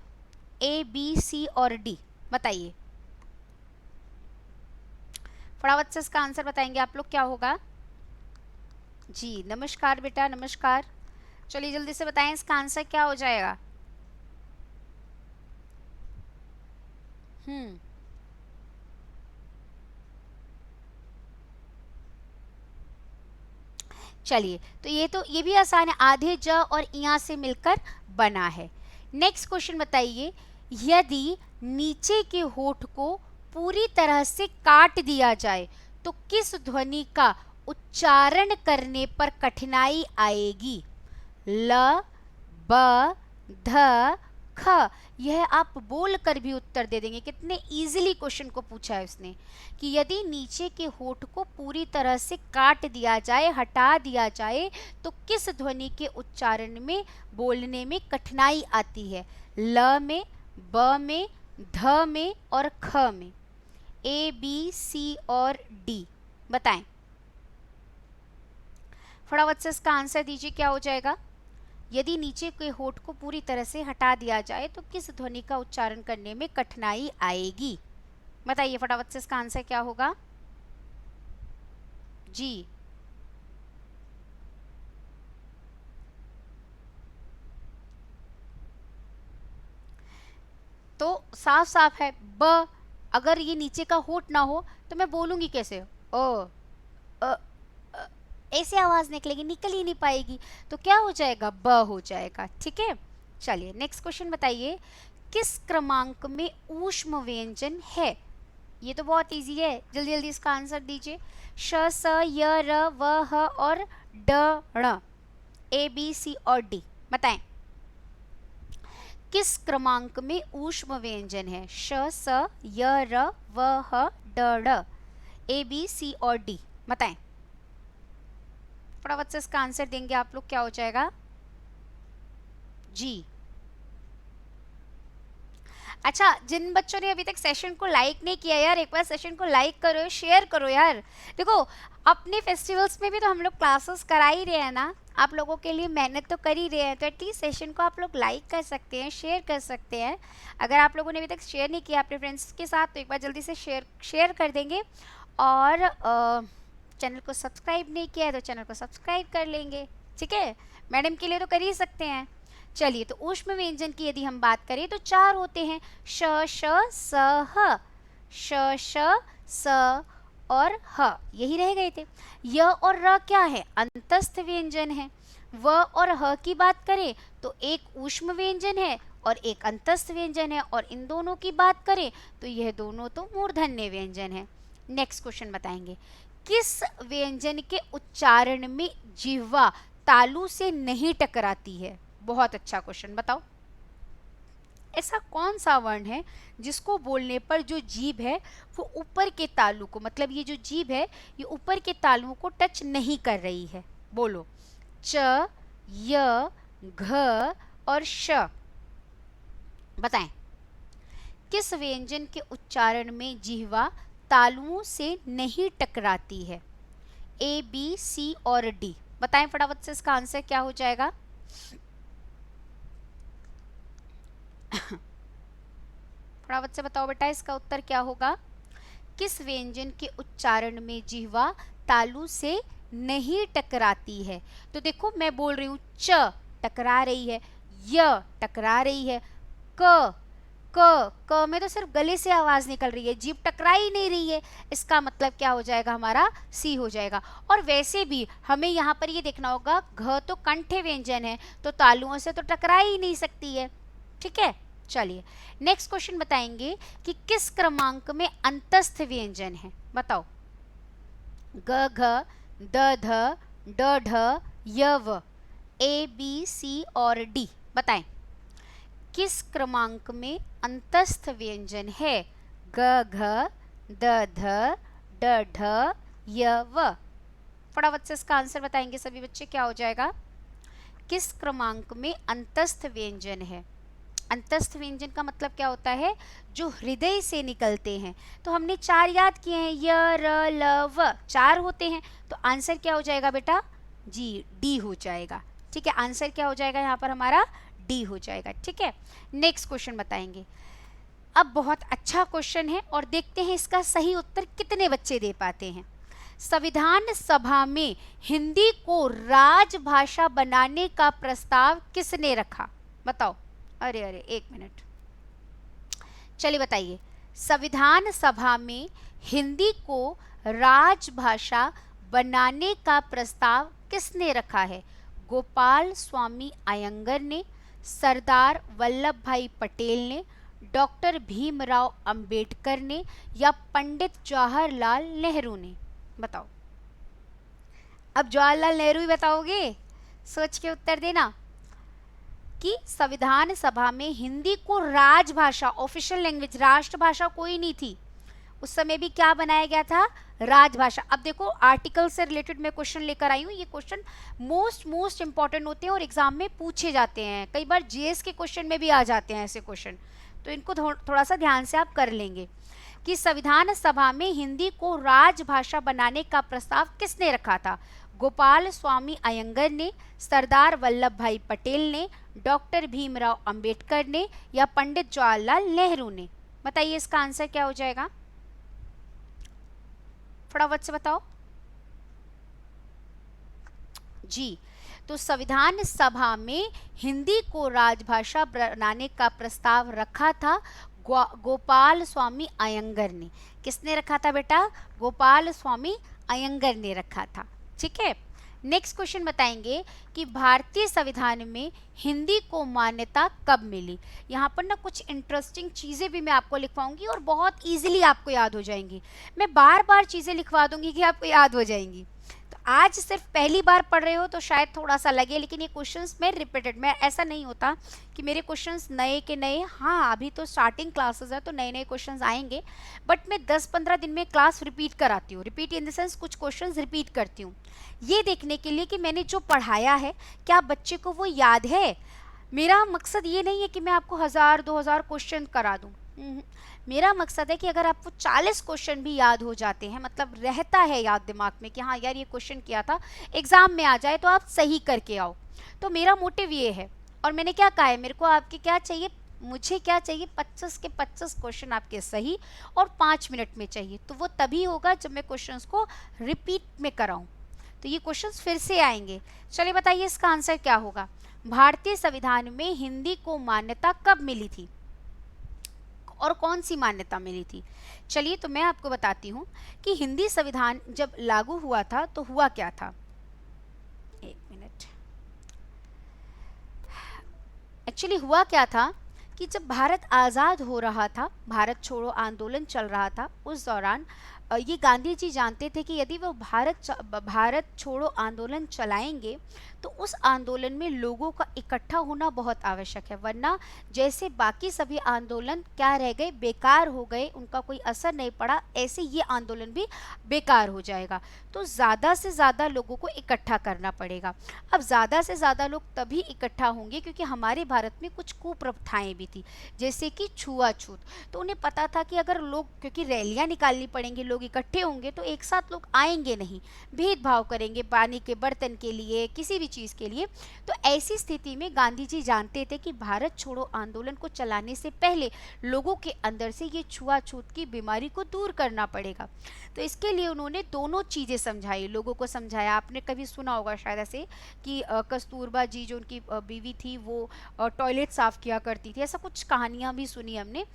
ए बी सी और डी, बताइए फटाफट से इसका आंसर बताएंगे आप लोग, क्या होगा। जी नमस्कार बेटा, नमस्कार। चलिए जल्दी से बताएं इसका आंसर क्या हो जाएगा। चलिए तो ये भी आसान है, आधे ज और इया से मिलकर बना है। नेक्स्ट क्वेश्चन बताइए, यदि नीचे के होठ को पूरी तरह से काट दिया जाए तो किस ध्वनि का उच्चारण करने पर कठिनाई आएगी? ल, ब, ध, ख। यह आप बोल कर भी उत्तर दे देंगे। कितने इजीली क्वेश्चन को पूछा है उसने कि यदि नीचे के होठ को पूरी तरह से काट दिया जाए, हटा दिया जाए, तो किस ध्वनि के उच्चारण में, बोलने में कठिनाई आती है? ल में, ब में, ध में और ख में। ए, बी, सी और डी बताएं। फटाफट से इसका आंसर दीजिए, क्या हो जाएगा? यदि नीचे के होठ को पूरी तरह से हटा दिया जाए तो किस ध्वनि का उच्चारण करने में कठिनाई आएगी? बताइए फटाफट से इसका आंसर क्या होगा जी? तो साफ साफ है, ब। अगर ये नीचे का होठ ना हो तो मैं बोलूंगी कैसे? अ, ऐसे आवाज निकलेगी, निकल ही नहीं पाएगी। तो क्या हो जाएगा? ब हो जाएगा। ठीक है, चलिए नेक्स्ट क्वेश्चन बताइए। किस क्रमांक में ऊष्म व्यंजन है? ये तो बहुत इजी है, जल्दी जल्दी इसका आंसर दीजिए। श, स, य, र, व, ह और ड, ण। ए, बी, सी और डी बताएं। किस क्रमांक में ऊष्म व्यंजन है? श, स, य, र, व, ह, ड, ण। ए, बी, सी और डी बताएं। फटाफट से इसका आंसर देंगे आप लोग, क्या हो जाएगा जी? अच्छा, जिन बच्चों ने अभी तक सेशन को लाइक नहीं किया यार, एक बार सेशन को लाइक करो, शेयर करो यार। देखो, अपने फेस्टिवल्स में भी तो हम लोग क्लासेस करा ही रहे हैं ना, आप लोगों के लिए मेहनत तो कर ही रहे हैं, तो एटलीस्ट सेशन को आप लोग लाइक कर सकते हैं, शेयर कर सकते हैं। अगर आप लोगों ने अभी तक शेयर नहीं किया अपने फ्रेंड्स के साथ तो एक बार जल्दी से शेयर कर देंगे। और चैनल को सब्सक्राइब नहीं किया है तो चैनल को सब्सक्राइब कर लेंगे। ठीक है, मैडम के लिए तो कर ही सकते हैं। चलिए, तो ऊष्म व्यंजन की यदि हम बात करें तो 4 होते हैं। श, श, स, ह। श, श, स और ह, यही रह गए थे। य और र क्या है? अंतस्थ व्यंजन है। व और ह की बात करें तो एक ऊष्म व्यंजन है और एक अंतस्थ व्यंजन है, और इन दोनों की बात करें तो यह दोनों तो मूर्धन्य व्यंजन है। नेक्स्ट क्वेश्चन बताएंगे। किस व्यंजन के उच्चारण में जिह्वा तालू से नहीं टकराती है? बहुत अच्छा क्वेश्चन, बताओ। ऐसा कौन सा वर्ण है जिसको बोलने पर जो जीभ है वो ऊपर के तालू को, मतलब ये जो जीभ है ये ऊपर के तालुओं को टच नहीं कर रही है? बोलो। च, य, घ और श बताएं। किस व्यंजन के उच्चारण में जिह्वा तालुओं से नहीं टकराती है? ए, बी, सी और डी बताएं फटाफट से, इसका आंसर क्या हो जाएगा? फटाफट से बताओ बेटा, इसका उत्तर क्या होगा? किस व्यंजन के उच्चारण में जिह्वा तालू से नहीं टकराती है? तो देखो, मैं बोल रही हूँ च टकरा रही है, य टकरा रही है, क में तो सिर्फ गले से आवाज निकल रही है, जीभ टकरा ही नहीं रही है। इसका मतलब क्या हो जाएगा? हमारा सी हो जाएगा। और वैसे भी हमें यहाँ पर ये देखना होगा, घ तो कंठ व्यंजन है तो तालुओं से तो टकरा ही नहीं सकती है। ठीक है, चलिए नेक्स्ट क्वेश्चन बताएंगे कि किस क्रमांक में अंतस्थ व्यंजन है? बताओ। ग, घ, द, ध, ड, ढ, य, व। ए, बी, सी और डी बताएं। किस क्रमांक में अंतस्थ व्यंजन है? ग, घ, द, ध, ड, ढ, य, व। फटाफट से इसका आंसर बताएंगे सभी बच्चे, क्या हो जाएगा? किस क्रमांक में अंतस्थ व्यंजन है? अंतस्थ व्यंजन का मतलब क्या होता है? जो हृदय से निकलते हैं। तो हमने 4 याद किए हैं, य, र, ल, व 4 होते हैं। तो आंसर क्या हो जाएगा बेटा? जी, डी हो जाएगा। ठीक है, आंसर क्या हो जाएगा यहाँ पर हमारा? डी हो जाएगा। ठीक है, नेक्स्ट क्वेश्चन बताएंगे। अब बहुत अच्छा क्वेश्चन है और देखते हैं इसका सही उत्तर कितने बच्चे दे पाते हैं। संविधान सभा में हिंदी को राजभाषा बनाने का प्रस्ताव किसने रखा? बताओ। अरे एक मिनट, चलिए बताइए। संविधान सभा में हिंदी को राजभाषा बनाने का प्रस्ताव किसने रखा है? गोपाल स्वामी अयंगर ने, सरदार वल्लभ भाई पटेल ने, डॉक्टर भीमराव अंबेडकर ने या पंडित जवाहरलाल नेहरू ने? बताओ। अब जवाहरलाल नेहरू ही बताओगे? सोच के उत्तर देना। कि संविधान सभा में हिंदी को राजभाषा, ऑफिशियल लैंग्वेज, राष्ट्रभाषा कोई नहीं थी उस समय भी, क्या बनाया गया था? राजभाषा। अब देखो आर्टिकल से रिलेटेड मैं क्वेश्चन लेकर आई हूँ। ये क्वेश्चन मोस्ट इंपॉर्टेंट होते हैं और एग्जाम में पूछे जाते हैं, कई बार जीएस के क्वेश्चन में भी आ जाते हैं ऐसे क्वेश्चन, तो इनको थोड़ा सा ध्यान से आप कर लेंगे। कि संविधान सभा में हिंदी को राजभाषा बनाने का प्रस्ताव किसने रखा था? गोपाल स्वामी अयंगर ने, सरदार वल्लभ भाई पटेल ने, डॉक्टर भीमराव अंबेडकर ने या पंडित जवाहरलाल नेहरू ने? बताइए इसका आंसर क्या हो जाएगा? फटाफट से बताओ जी। तो संविधान सभा में हिंदी को राजभाषा बनाने का प्रस्ताव रखा था गोपाल स्वामी अयंगर ने। किसने रखा था बेटा? गोपाल स्वामी अयंगर ने रखा था। ठीक है, नेक्स्ट क्वेश्चन बताएंगे कि भारतीय संविधान में हिंदी को मान्यता कब मिली। यहाँ पर ना कुछ इंटरेस्टिंग चीज़ें भी मैं आपको लिखवाऊंगी और बहुत इजीली आपको याद हो जाएंगी। मैं बार बार चीज़ें लिखवा दूंगी कि आपको याद हो जाएंगी। तो आज सिर्फ पहली बार पढ़ रहे हो तो शायद थोड़ा सा लगे, लेकिन ये क्वेश्चंस में रिपीटेड, मैं ऐसा नहीं होता कि मेरे क्वेश्चंस नए के नए, हाँ अभी तो स्टार्टिंग क्लासेस है तो नए नए क्वेश्चंस आएंगे, बट मैं 10-15 दिन में क्लास रिपीट कराती हूँ। रिपीट इन द सेंस कुछ क्वेश्चंस रिपीट करती हूँ, ये देखने के लिए कि मैंने जो पढ़ाया है क्या बच्चे को वो याद है। मेरा मकसद ये नहीं है कि मैं आपको 1000-2000 क्वेश्चन करा दूँ। मेरा मकसद है कि अगर आपको 40 क्वेश्चन भी याद हो जाते हैं, मतलब रहता है याद दिमाग में कि हाँ यार ये क्वेश्चन किया था, एग्जाम में आ जाए तो आप सही करके आओ, तो मेरा मोटिव ये है। और मैंने क्या कहा है, मेरे को आपके क्या चाहिए, मुझे क्या चाहिए, 25 के 25 क्वेश्चन आपके सही और 5 मिनट में चाहिए। तो वो तभी होगा जब मैं क्वेश्चन को रिपीट में कराऊँ, तो ये क्वेश्चन फिर से आएंगे। चलिए बताइए इसका आंसर क्या होगा। भारतीय संविधान में हिंदी को मान्यता कब मिली थी और कौन सी मान्यता मिली थी? चलिए तो मैं आपको बताती हूँ कि हिंदी संविधान जब लागू हुआ था तो हुआ क्या था। एक मिनट, एक्चुअली हुआ क्या था कि जब भारत आज़ाद हो रहा था, भारत छोड़ो आंदोलन चल रहा था, उस दौरान ये गांधी जी जानते थे कि यदि वो भारत छोड़ो आंदोलन चलाएंगे तो उस आंदोलन में लोगों का इकट्ठा होना बहुत आवश्यक है, वरना जैसे बाकी सभी आंदोलन क्या रह गए, बेकार हो गए, उनका कोई असर नहीं पड़ा, ऐसे ये आंदोलन भी बेकार हो जाएगा। तो ज़्यादा से ज़्यादा लोगों को इकट्ठा करना पड़ेगा। अब ज़्यादा से ज़्यादा लोग तभी इकट्ठा होंगे क्योंकि हमारे भारत में कुछ कुप्रथाएं भी थी, जैसे कि छुआछूत। तो उन्हें पता था कि अगर लोग, क्योंकि रैलियां निकालनी पड़ेंगी, लोग इकट्ठे होंगे तो एक साथ लोग आएंगे नहीं, भेदभाव करेंगे पानी के बर्तन के लिए, किसी भी चीज़ के लिए। तो ऐसी स्थिति में गांधी जी जानते थे कि भारत छोड़ो आंदोलन को चलाने से पहले लोगों के अंदर से ये छुआछूत की बीमारी को दूर करना पड़ेगा। तो इसके लिए उन्होंने दोनों चीज़ें समझाई, लोगों को समझाया। आपने कभी सुना होगा शायद ऐसे कि कस्तूरबा जी जो उनकी बीवी थी वो टॉयलेट साफ़ किया करती थी, ऐसा कुछ कहानियाँ भी सुनी हमने।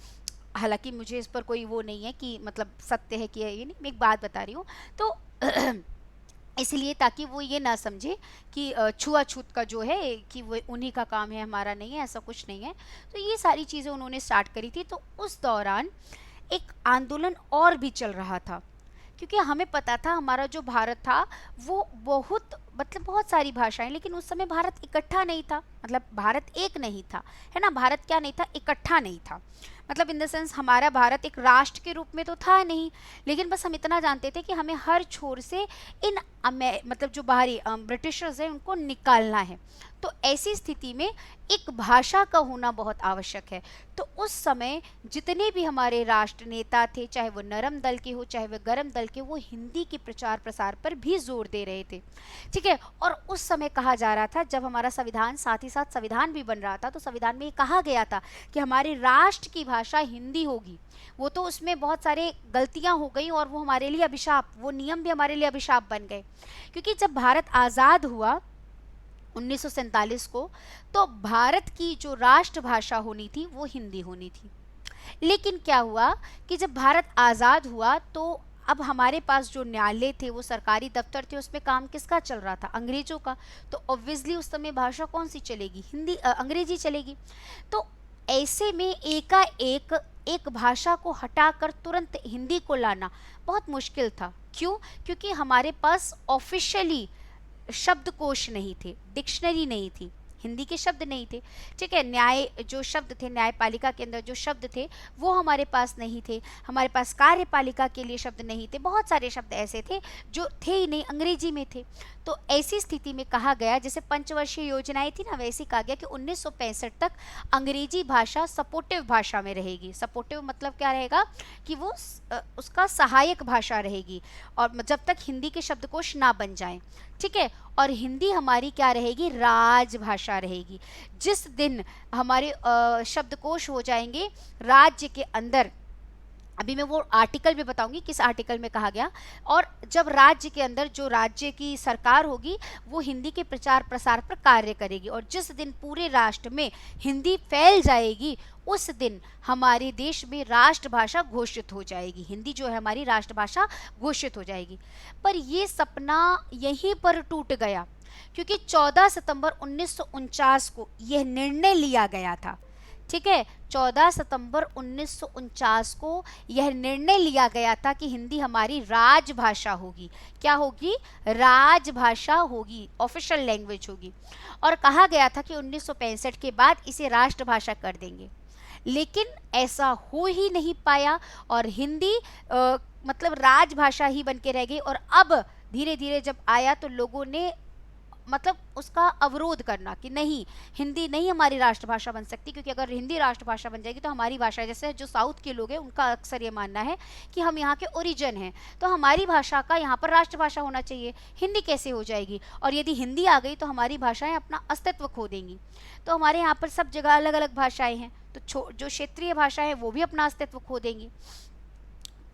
हालांकि मुझे इस पर कोई वो नहीं है कि मतलब सत्य है कि ये नहीं, मैं एक बात बता रही हूँ। तो इसलिए ताकि वो ये ना समझे कि छुआछूत का जो है कि वो उन्हीं का काम है, हमारा नहीं है, ऐसा कुछ नहीं है। तो ये सारी चीज़ें उन्होंने स्टार्ट करी थी। तो उस दौरान एक आंदोलन और भी चल रहा था, क्योंकि हमें पता था हमारा जो भारत था वो बहुत सारी भाषाएं, लेकिन उस समय भारत इकट्ठा नहीं था, मतलब भारत एक नहीं था, है ना। भारत क्या नहीं था, इकट्ठा नहीं था, मतलब इन द सेंस हमारा भारत एक राष्ट्र के रूप में तो था नहीं, लेकिन बस हम इतना जानते थे कि हमें हर छोर से इन मतलब जो बाहरी ब्रिटिशर्स हैं उनको निकालना है। तो ऐसी स्थिति में एक भाषा का होना बहुत आवश्यक है। तो उस समय जितने भी हमारे राष्ट्र नेता थे, चाहे वो नरम दल के हो चाहे वो गरम दल के, वो हिंदी के प्रचार प्रसार पर भी जोर दे रहे थे। ठीक है, और उस समय कहा जा रहा था, जब हमारा संविधान साथ ही साथ संविधान भी बन रहा था, तो संविधान में ये कहा गया था कि हमारे राष्ट्र की भाषा हिंदी होगी। वो तो उसमें बहुत सारे गलतियां हो गई और वो हमारे लिए अभिशाप, वो नियम भी हमारे लिए अभिशाप बन गए, क्योंकि जब भारत आज़ाद हुआ 1947 को, तो भारत की जो राष्ट्रभाषा होनी थी वो हिंदी होनी थी। लेकिन क्या हुआ कि जब भारत आज़ाद हुआ तो अब हमारे पास जो न्यायालय थे, वो सरकारी दफ्तर थे, उसमें काम किसका चल रहा था, अंग्रेजों का। तो ऑब्वियसली उस समय भाषा कौन सी चलेगी, हिंदी, अंग्रेजी चलेगी। तो ऐसे में एकाएक एक भाषा को हटाकर तुरंत हिंदी को लाना बहुत मुश्किल था। क्यों? क्योंकि हमारे पास ऑफिशियली शब्दकोश नहीं थे, डिक्शनरी नहीं थी, हिंदी के शब्द नहीं थे। ठीक है, न्याय जो शब्द थे, न्यायपालिका के अंदर जो शब्द थे वो हमारे पास नहीं थे, हमारे पास कार्यपालिका के लिए शब्द नहीं थे, बहुत सारे शब्द ऐसे थे जो थे ही नहीं, अंग्रेजी में थे। तो ऐसी स्थिति में कहा गया, जैसे पंचवर्षीय योजनाएं थी ना, वैसे कहा गया कि 1965 तक अंग्रेजी भाषा सपोर्टिव भाषा में रहेगी। सपोर्टिव मतलब क्या रहेगा कि वो उसका सहायक भाषा रहेगी, और जब तक हिंदी के शब्दकोश ना बन जाएं। ठीक है, और हिंदी हमारी क्या रहेगी? राजभाषा रहेगी। जिस दिन हमारे शब्दकोश हो जाएंगे राज्य के अंदर, अभी मैं वो आर्टिकल भी बताऊंगी किस आर्टिकल में कहा गया, और जब राज्य के अंदर जो राज्य की सरकार होगी वो हिंदी के प्रचार प्रसार पर कार्य करेगी, और जिस दिन पूरे राष्ट्र में हिंदी फैल जाएगी उस दिन हमारे देश में राष्ट्रभाषा घोषित हो जाएगी, हिंदी जो है हमारी राष्ट्रभाषा घोषित हो जाएगी। पर ये सपना यहीं पर टूट गया, क्योंकि 14 सितंबर 1949 को यह निर्णय लिया गया था। ठीक है, 14 सितंबर 1949 को यह निर्णय लिया गया था कि हिंदी हमारी राजभाषा होगी। क्या होगी? राजभाषा होगी, ऑफिशियल लैंग्वेज होगी। और कहा गया था कि 1965 के बाद इसे राष्ट्रभाषा कर देंगे, लेकिन ऐसा हो ही नहीं पाया, और हिंदी मतलब राजभाषा ही बन के रह गई। और अब धीरे धीरे जब आया तो लोगों ने मतलब उसका अवरोध करना कि नहीं, हिंदी नहीं हमारी राष्ट्रभाषा बन सकती, क्योंकि अगर हिंदी राष्ट्रभाषा बन जाएगी तो हमारी भाषा, जैसे जो साउथ के लोग हैं उनका अक्सर ये मानना है कि हम यहाँ के ओरिजिन हैं, तो हमारी भाषा का यहाँ पर राष्ट्रभाषा होना चाहिए, हिंदी कैसे हो जाएगी? और यदि हिंदी आ गई तो हमारी भाषाएं अपना अस्तित्व खो देंगी। तो हमारे यहाँ पर सब जगह अलग अलग भाषाएं हैं, तो जो क्षेत्रीय भाषा है वो भी अपना अस्तित्व खो देंगी।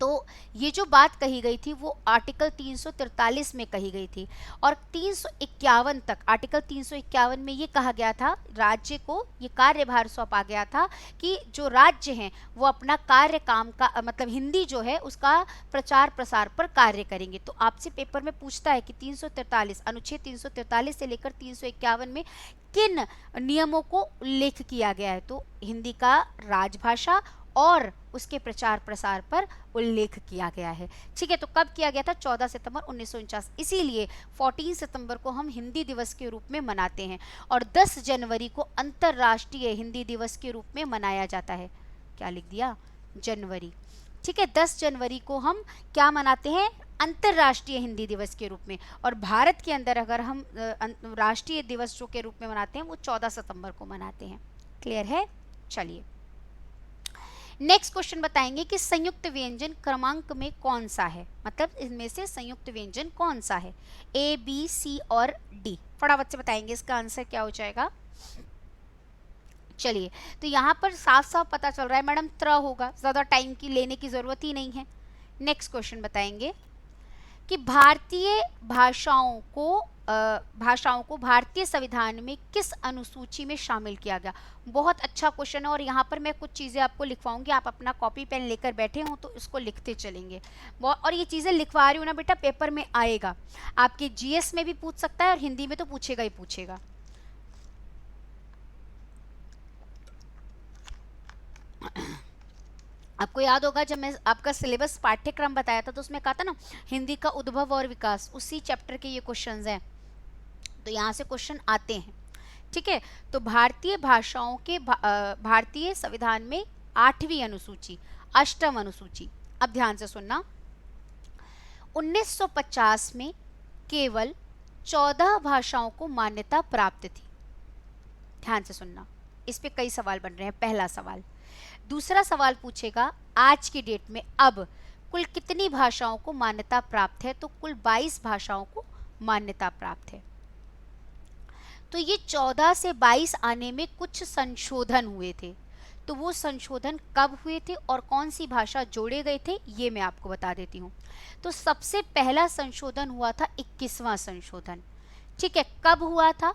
तो ये जो बात कही गई थी वो आर्टिकल 343 में कही गई थी, और 351 तक, आर्टिकल 351 में ये कहा गया था, राज्य को ये कार्यभार सौंपा गया था कि जो राज्य हैं वो अपना कार्य काम का मतलब हिंदी जो है उसका प्रचार प्रसार पर कार्य करेंगे। तो आपसे पेपर में पूछता है कि 343 अनुच्छेद 343 से लेकर 351 में किन नियमों को उल्लेख किया गया है? तो हिंदी का राजभाषा और उसके प्रचार प्रसार पर उल्लेख किया गया है। ठीक है, तो कब किया गया था? 14 सितंबर 1949। इसीलिए 14 सितंबर को हम हिंदी दिवस के रूप में मनाते हैं, और 10 जनवरी को अंतर्राष्ट्रीय हिंदी दिवस के रूप में मनाया जाता है। क्या लिख दिया? जनवरी। ठीक है, 10 जनवरी को हम क्या मनाते हैं? अंतर्राष्ट्रीय हिंदी दिवस के रूप में। और भारत के अंदर अगर हम राष्ट्रीय दिवस जो के रूप में मनाते हैं वो 14 सितंबर को मनाते हैं। क्लियर है? चलिए नेक्स्ट क्वेश्चन बताएंगे कि संयुक्त व्यंजन क्रमांक में कौन सा है, मतलब इनमें से संयुक्त व्यंजन कौन सा है? ए, बी, सी और डी। फटाफट से बताएंगे इसका आंसर क्या हो जाएगा। चलिए, तो यहाँ पर साफ साफ पता चल रहा है मैडम त्र होगा, ज़्यादा टाइम की लेने की ज़रूरत ही नहीं है। नेक्स्ट क्वेश्चन बताएंगे कि भारतीय भाषाओं को भारतीय संविधान में किस अनुसूची में शामिल किया गया? बहुत अच्छा क्वेश्चन है, और यहाँ पर मैं कुछ चीज़ें आपको लिखवाऊंगी, आप अपना कॉपी पेन लेकर बैठे हो तो इसको लिखते चलेंगे। और ये चीज़ें लिखवा रही हूँ ना बेटा, पेपर में आएगा, आपके जीएस में भी पूछ सकता है और हिंदी में तो पूछेगा ही पूछेगा। आपको याद होगा जब मैं आपका सिलेबस पाठ्यक्रम बताया था तो उसमें कहा था ना हिंदी का उद्भव और विकास, उसी चैप्टर के ये क्वेश्चंस हैं, तो यहाँ से क्वेश्चन आते हैं। ठीक है, तो भारतीय भाषाओं के भारतीय संविधान में 8वीं अनुसूची, 8वीं अनुसूची, अब ध्यान से सुनना, 1950 में केवल 14 भाषाओं को मान्यता प्राप्त थी। ध्यान से सुनना, इस पे कई सवाल बन रहे हैं। पहला सवाल। दूसरा सवाल पूछेगा आज की डेट में अब कुल कितनी भाषाओं को मान्यता प्राप्त है? तो कुल 22 भाषाओं को मान्यता प्राप्त है। तो ये 14 से 22 आने में कुछ संशोधन हुए थे, तो वो संशोधन कब हुए थे और कौन सी भाषा जोड़े गए थे ये मैं आपको बता देती हूँ। तो सबसे पहला संशोधन हुआ था 21वां संशोधन। ठीक है, कब हुआ था?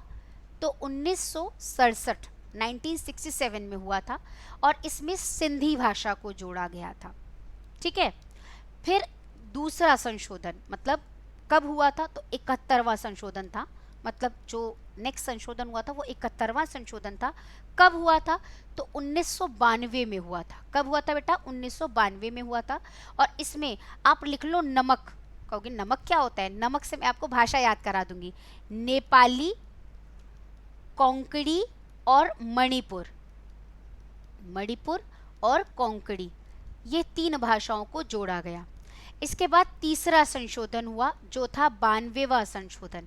तो 1967 1967 में हुआ था, और इसमें सिंधी भाषा को जोड़ा गया था। ठीक है, फिर दूसरा संशोधन मतलब कब हुआ था? तो 71वां संशोधन था मतलब जो नेक्स्ट संशोधन हुआ था वो 71वां संशोधन था। कब हुआ था? तो 1992 में हुआ था। कब हुआ था बेटा? 1992 में हुआ था। और इसमें आप लिख लो नमक। कहोगे नमक क्या होता है? नमक से मैं आपको भाषा याद करा दूंगी। नेपाली, कोंकणी और मणिपुर, मणिपुर और कोंकणी, ये 3 भाषाओं को जोड़ा गया। इसके बाद तीसरा संशोधन हुआ जो था 92वां संशोधन,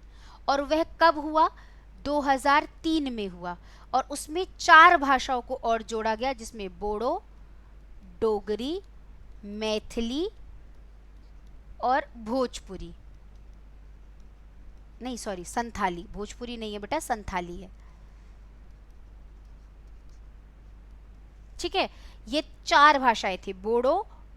और वह कब हुआ? 2003 में हुआ। और उसमें 4 भाषाओं को और जोड़ा गया, जिसमें बोडो, डोगरी, मैथिली और भोजपुरी, नहीं सॉरी संथाली, भोजपुरी नहीं है बेटा, संथाली है। ठीक है, ये 4 भाषाएं थी, बोडो,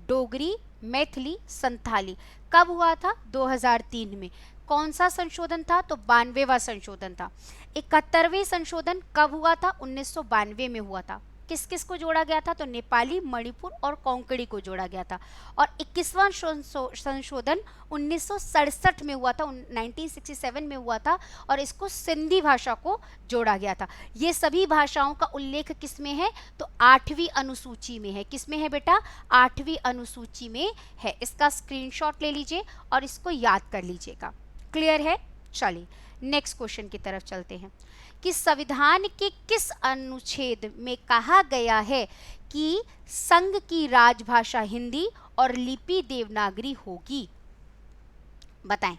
डोगरी, मैथिली, संथाली। कब हुआ था? 2003 में। कौन सा संशोधन था? तो 92वां संशोधन था। 71वें संशोधन कब हुआ था? 1992 में हुआ था। किस किस को जोड़ा गया था? तो नेपाली, मणिपुर और कोंकणी को जोड़ा गया था। और 21वां संशोधन 1967 में हुआ था, 1967 में हुआ था, और इसको सिंधी भाषा को जोड़ा गया था। ये सभी भाषाओं का उल्लेख किस में है? तो 8वीं अनुसूची में है। किस में है बेटा? 8वीं अनुसूची में है। इसका स्क्रीनशॉट ले लीजिए और इसको याद कर लीजिएगा। क्लियर है? चलिए नेक्स्ट क्वेश्चन की तरफ चलते हैं कि संविधान के किस अनुच्छेद में कहा गया है कि संघ की राजभाषा हिंदी और लिपि देवनागरी होगी? बताएं,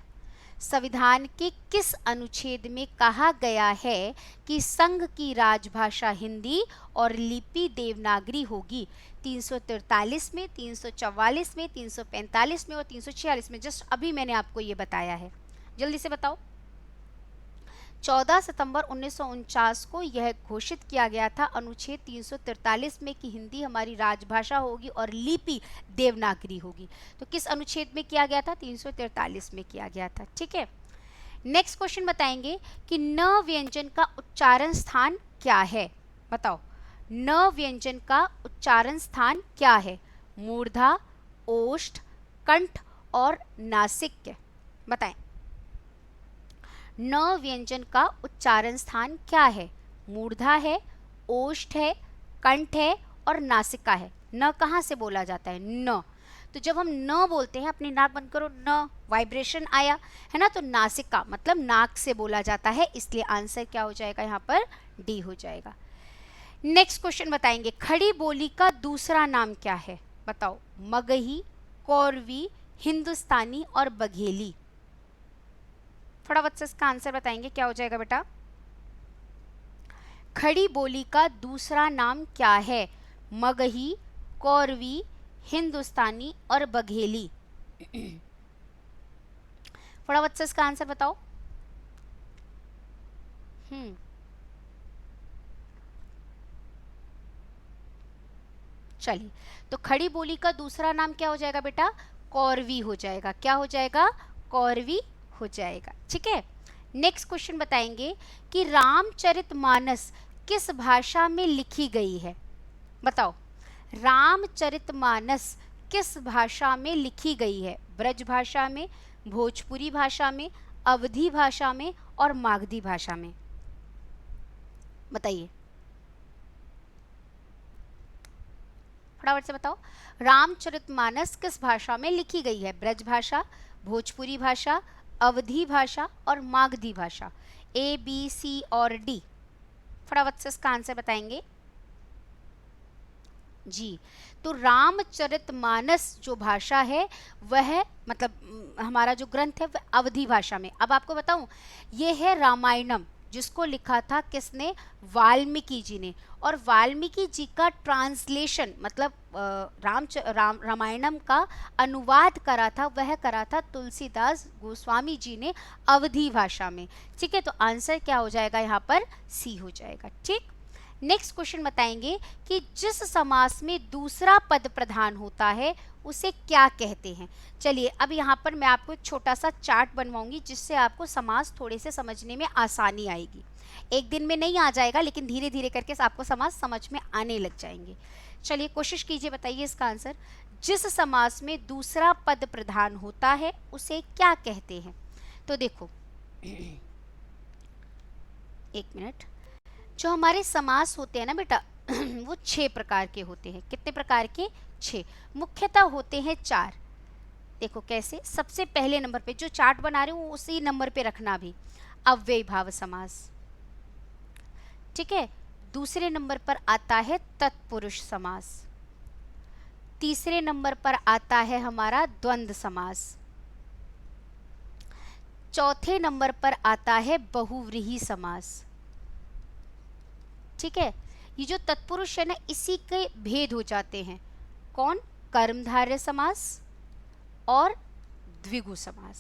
संविधान के किस अनुच्छेद में कहा गया है कि संघ की राजभाषा हिंदी और लिपि देवनागरी होगी? 343 में, 344 में, 345 में और 346 में। जस्ट अभी मैंने आपको ये बताया है, जल्दी से बताओ। 14 सितंबर 1949 को यह घोषित किया गया था अनुच्छेद 343 में कि हिंदी हमारी राजभाषा होगी और लिपि देवनागरी होगी। तो किस अनुच्छेद में किया गया था? 343 में किया गया था। ठीक है, नेक्स्ट क्वेश्चन बताएंगे कि न व्यंजन का उच्चारण स्थान क्या है? बताओ, न व्यंजन का उच्चारण स्थान क्या है? मूर्धा, ओष्ठ, कंठ और नासिक। बताएं, न व्यंजन का उच्चारण स्थान क्या है? मूर्धा है, ओष्ठ है, कंठ है और नासिका है। न कहाँ से बोला जाता है? न। तो जब हम न बोलते हैं, अपनी नाक बंद करो, न वाइब्रेशन आया है ना, तो नासिका मतलब नाक से बोला जाता है, इसलिए आंसर क्या हो जाएगा यहाँ पर? डी हो जाएगा। नेक्स्ट क्वेश्चन बताएंगे, खड़ी बोली का दूसरा नाम क्या है? बताओ, मगही, कौरवी, हिंदुस्तानी और बघेली। फटाफट से इसका आंसर बताएंगे, क्या हो जाएगा बेटा? खड़ी बोली का दूसरा नाम क्या है? मगही, कौरवी, हिंदुस्तानी और बघेली। फटाफट से इसका आंसर बताओ। चलिए, तो खड़ी बोली का दूसरा नाम क्या हो जाएगा बेटा? कौरवी हो जाएगा। क्या हो जाएगा? कौरवी हो जाएगा। ठीक है, नेक्स्ट क्वेश्चन बताएंगे कि रामचरितमानस किस भाषा में लिखी गई है? बताओ, रामचरितमानस किस भाषा में लिखी गई है? ब्रज भाषा में, भोजपुरी भाषा में, अवधी भाषा में और मागधी भाषा में। बताइए, फटाफट से बताओ, रामचरितमानस किस भाषा में लिखी गई है? ब्रज भाषा, भोजपुरी भाषा, अवधी भाषा और मागधी भाषा। ए, बी, सी और डी। फटाफट से इसका आंसर बताएंगे जी। तो रामचरितमानस जो भाषा है वह मतलब हमारा जो ग्रंथ है वह अवधी भाषा में। अब आपको बताऊं, ये है रामायणम, जिसको लिखा था किसने? वाल्मीकि जी ने। और वाल्मीकि जी का ट्रांसलेशन मतलब रामायणम का अनुवाद करा था, वह करा था तुलसीदास गोस्वामी जी ने अवधी भाषा में। ठीक है, तो आंसर क्या हो जाएगा यहाँ पर? सी हो जाएगा। ठीक, नेक्स्ट क्वेश्चन बताएंगे कि जिस समास में दूसरा पद प्रधान होता है उसे क्या कहते हैं? चलिए, अब यहाँ पर मैं आपको एक छोटा सा चार्ट बनवाऊंगी जिससे आपको समास थोड़े से समझने में आसानी आएगी। एक दिन में नहीं आ जाएगा, लेकिन धीरे धीरे करके आपको समास समझ में आने लग जाएंगे। चलिए, कोशिश कीजिए, बताइए इसका आंसर। जिस समास में दूसरा पद प्रधान होता है उसे क्या कहते हैं? तो देखो, एक मिनट। जो हमारे समास होते हैं ना बेटा वो 6 प्रकार के होते हैं। कितने प्रकार के? 6। मुख्यतः होते हैं 4। देखो कैसे, सबसे पहले नंबर पे जो चार्ट बना रहे हो उसी नंबर पे रखना भी, अव्ययी भाव समास, ठीक है। दूसरे नंबर पर आता है तत्पुरुष समास। तीसरे नंबर पर आता है हमारा द्वंद्व समास। चौथे नंबर पर आता है बहुव्रीहि समास, ठीक है। ये जो तत्पुरुष है ना, इसी के भेद हो जाते हैं। कौन? कर्मधारय समास और द्विगु समास।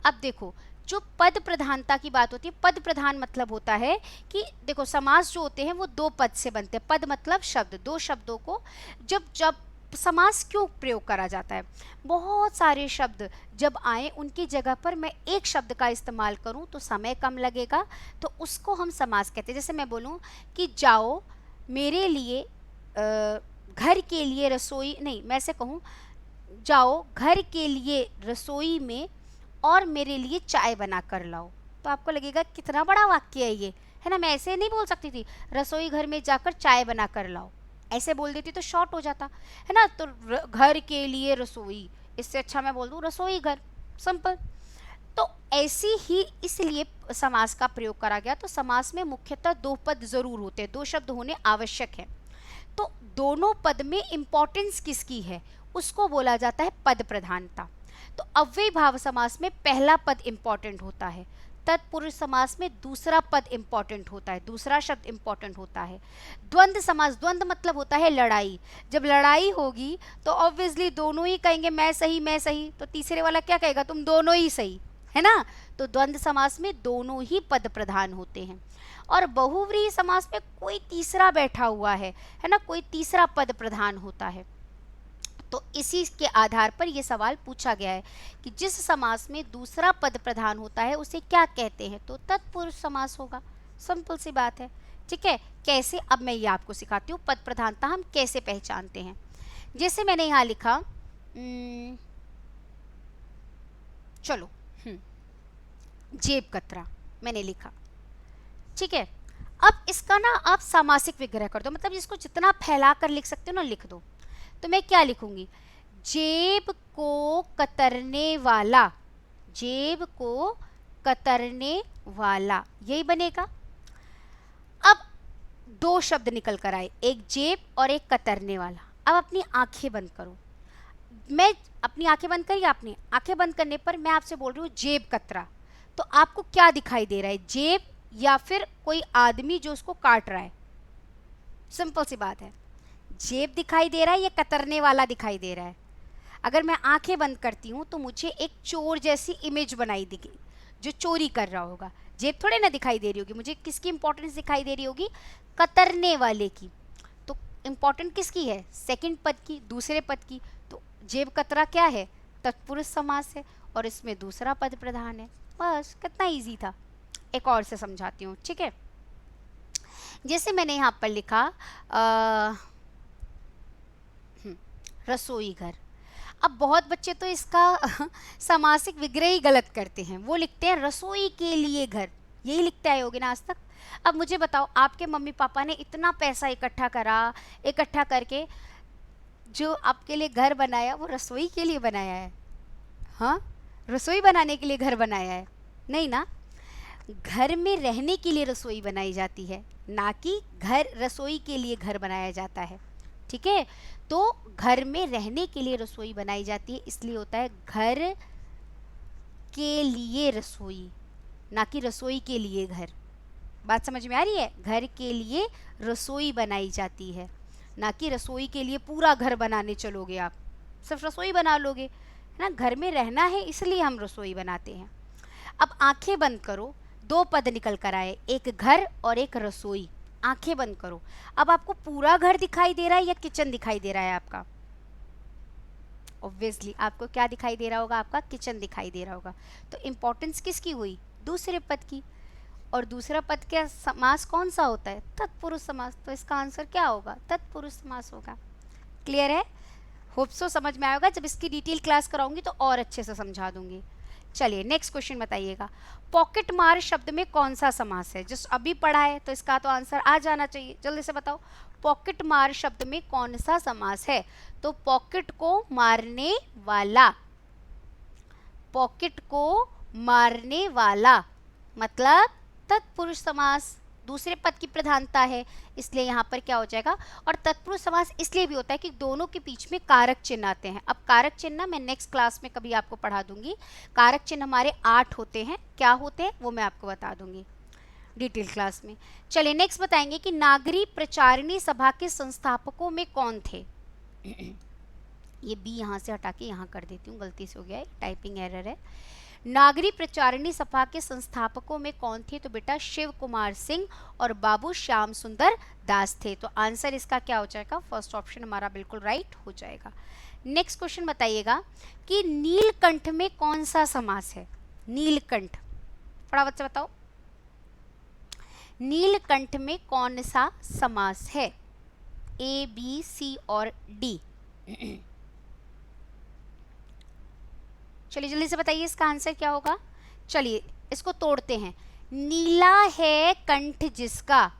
अब देखो, जो पद प्रधानता की बात होती है, पद प्रधान मतलब होता है कि देखो समास जो होते हैं वो 2 पद से बनते हैं। पद मतलब शब्द, 2 शब्दों को जब जब समास क्यों प्रयोग करा जाता है? बहुत सारे शब्द जब आए उनकी जगह पर मैं एक शब्द का इस्तेमाल करूं तो समय कम लगेगा, तो उसको हम समास कहते हैं। जैसे मैं बोलूं कि जाओ मेरे लिए घर के लिए रसोई, नहीं मैं ऐसे कहूं, जाओ घर के लिए रसोई में और मेरे लिए चाय बना कर लाओ, तो आपको लगेगा कितना बड़ा वाक्य है ये, है ना। मैं ऐसे नहीं बोल सकती थी रसोई घर में जाकर चाय बना कर लाओ, ऐसे बोल देती तो शॉर्ट हो जाता, है ना। तो घर के लिए रसोई, इससे अच्छा मैं बोल दूँ रसोई घर, सिंपल। तो ऐसी ही इसलिए समास का प्रयोग करा गया। तो समास में मुख्यतः 2 पद जरूर होते हैं, 2 शब्द होने आवश्यक है। तो दोनों पद में इंपॉर्टेंस किसकी है उसको बोला जाता है पद प्रधानता। तो अव्ययी भाव समास में पहला पद इंपॉर्टेंट होता है, तत्पुरुष समास में दूसरा पद इंपॉर्टेंट होता है, दूसरा शब्द इंपॉर्टेंट होता है। द्वंद्व समास, द्वंद्व मतलब होता है लड़ाई। जब लड़ाई होगी तो ऑब्वियसली दोनों ही कहेंगे मैं सही मैं सही, तो तीसरे वाला क्या कहेगा? तुम दोनों ही सही, है ना। तो द्वंद्व समास में दोनों ही पद प्रधान होते हैं। और बहुव्रीहि समास में कोई तीसरा बैठा हुआ है ना, कोई तीसरा पद प्रधान होता है। तो इसी के आधार पर यह सवाल पूछा गया है कि जिस समास में दूसरा पद प्रधान होता है उसे क्या कहते हैं? तो तत्पुरुष समास होगा, सिंपल सी बात है, ठीक है। कैसे? अब मैं ये आपको सिखाती हूँ पद प्रधानता हम कैसे पहचानते हैं। जैसे मैंने यहाँ लिखा चलो जेब कतरा मैंने लिखा, ठीक है। अब इसका ना आप सामासिक विग्रह कर दो, मतलब इसको जितना फैला कर लिख सकते हो ना लिख दो। तो मैं क्या लिखूंगी? जेब को कतरने वाला, जेब को कतरने वाला, यही बनेगा। अब 2 शब्द निकल कर आए, एक जेब और एक कतरने वाला। अब अपनी आंखें बंद करो, मैं अपनी आंखें बंद करी, आपने आंखें बंद करने पर मैं आपसे बोल रही हूँ जेब कतरा, तो आपको क्या दिखाई दे रहा है? जेब या फिर कोई आदमी जो उसको काट रहा है? सिंपल सी बात है, जेब दिखाई दे रहा है या कतरने वाला दिखाई दे रहा है? अगर मैं आंखें बंद करती हूँ तो मुझे एक चोर जैसी इमेज बनाई देगी जो चोरी कर रहा होगा। जेब थोड़े ना दिखाई दे रही होगी मुझे, किसकी इंपॉर्टेंस दिखाई दे रही होगी? कतरने वाले की। तो इंपॉर्टेंट किसकी है? सेकंड पद की, दूसरे पद की। तो जेब कतरा क्या है? तत्पुरुष समास है और इसमें दूसरा पद प्रधान है। बस कितना ईजी था। एक और से समझाती हूँ, ठीक है। जैसे मैंने यहाँ पर लिखा रसोई घर। अब बहुत बच्चे तो इसका सामासिक विग्रह ही गलत करते हैं, वो लिखते हैं रसोई के लिए घर, यही लिखते आए होगे ना आज तक। अब मुझे बताओ, आपके मम्मी पापा ने इतना पैसा इकट्ठा करा, इकट्ठा करके जो आपके लिए घर बनाया वो रसोई के लिए बनाया है? हाँ, रसोई बनाने के लिए घर बनाया है? नहीं ना। घर में रहने के लिए रसोई बनाई जाती है, ना कि घर रसोई के लिए घर बनाया जाता है, ठीक है। तो घर में रहने के लिए रसोई बनाई जाती है, इसलिए होता है घर के लिए रसोई, ना कि रसोई के लिए घर। बात समझ में आ रही है? घर के लिए रसोई बनाई जाती है, ना कि रसोई के लिए पूरा घर बनाने चलोगे आप, सिर्फ रसोई बना लोगे, है ना। घर में रहना है इसलिए हम रसोई बनाते हैं। अब आंखें बंद करो, 2 पद निकल कर आए, एक घर और एक रसोई। आंखें बंद करो, अब आपको पूरा घर दिखाई दे रहा है या किचन दिखाई दे रहा है आपका? ऑब्वियसली आपको क्या दिखाई दे रहा होगा? आपका किचन दिखाई दे रहा होगा। तो इंपॉर्टेंस किसकी हुई? दूसरे पद की। और दूसरा पद का समास कौन सा होता है? तत्पुरुष समास। तो इसका आंसर क्या होगा? तत्पुरुष समास होगा। क्लियर है? होप सो समझ में आएगा। जब इसकी डिटेल क्लास कराऊंगी तो और अच्छे से समझा दूंगी। चलिए नेक्स्ट क्वेश्चन बताइएगा, पॉकेट मार शब्द में कौन सा समास है? जस्ट अभी पढ़ा है तो इसका तो आंसर आ जाना चाहिए, जल्दी से बताओ। पॉकेट मार शब्द में कौन सा समास है? तो पॉकेट को मारने वाला, पॉकेट को मारने वाला मतलब तत्पुरुष समास, दूसरे पद की प्रधानता है, इसलिए यहाँ पर क्या हो जाएगा। और तत्पुरुष समास इसलिए भी होता है कि दोनों के बीच में कारक चिन्ह आते हैं। अब कारक चिन्ह मैं नेक्स्ट क्लास में कभी आपको पढ़ा दूंगी। कारक चिन्ह हमारे 8 होते हैं, क्या होते हैं वो मैं आपको बता दूंगी डिटेल क्लास में। चलिए नेक्स्ट बताएंगे कि नागरी प्रचारिणी सभा के संस्थापकों में कौन थे? ये बी यहाँ से हटा के यहाँ कर देती हूँ, गलती से हो गया है, टाइपिंग एरर है। नागरी प्रचारिणी सभा के संस्थापकों में कौन थे? तो बेटा शिव कुमार सिंह और बाबू श्याम सुंदर दास थे। तो आंसर इसका क्या हो जाएगा? फर्स्ट ऑप्शन हमारा बिल्कुल राइट हो जाएगा। नेक्स्ट क्वेश्चन बताइएगा कि नीलकंठ में कौन सा समास है? नीलकंठ, फटाफट से बताओ, नीलकंठ में कौन सा समास है? ए, बी, सी और डी। चलिए जल्दी से बताइए इसका आंसर क्या होगा। चलिए इसको तोड़ते हैं। नीला है कंठ जिसका,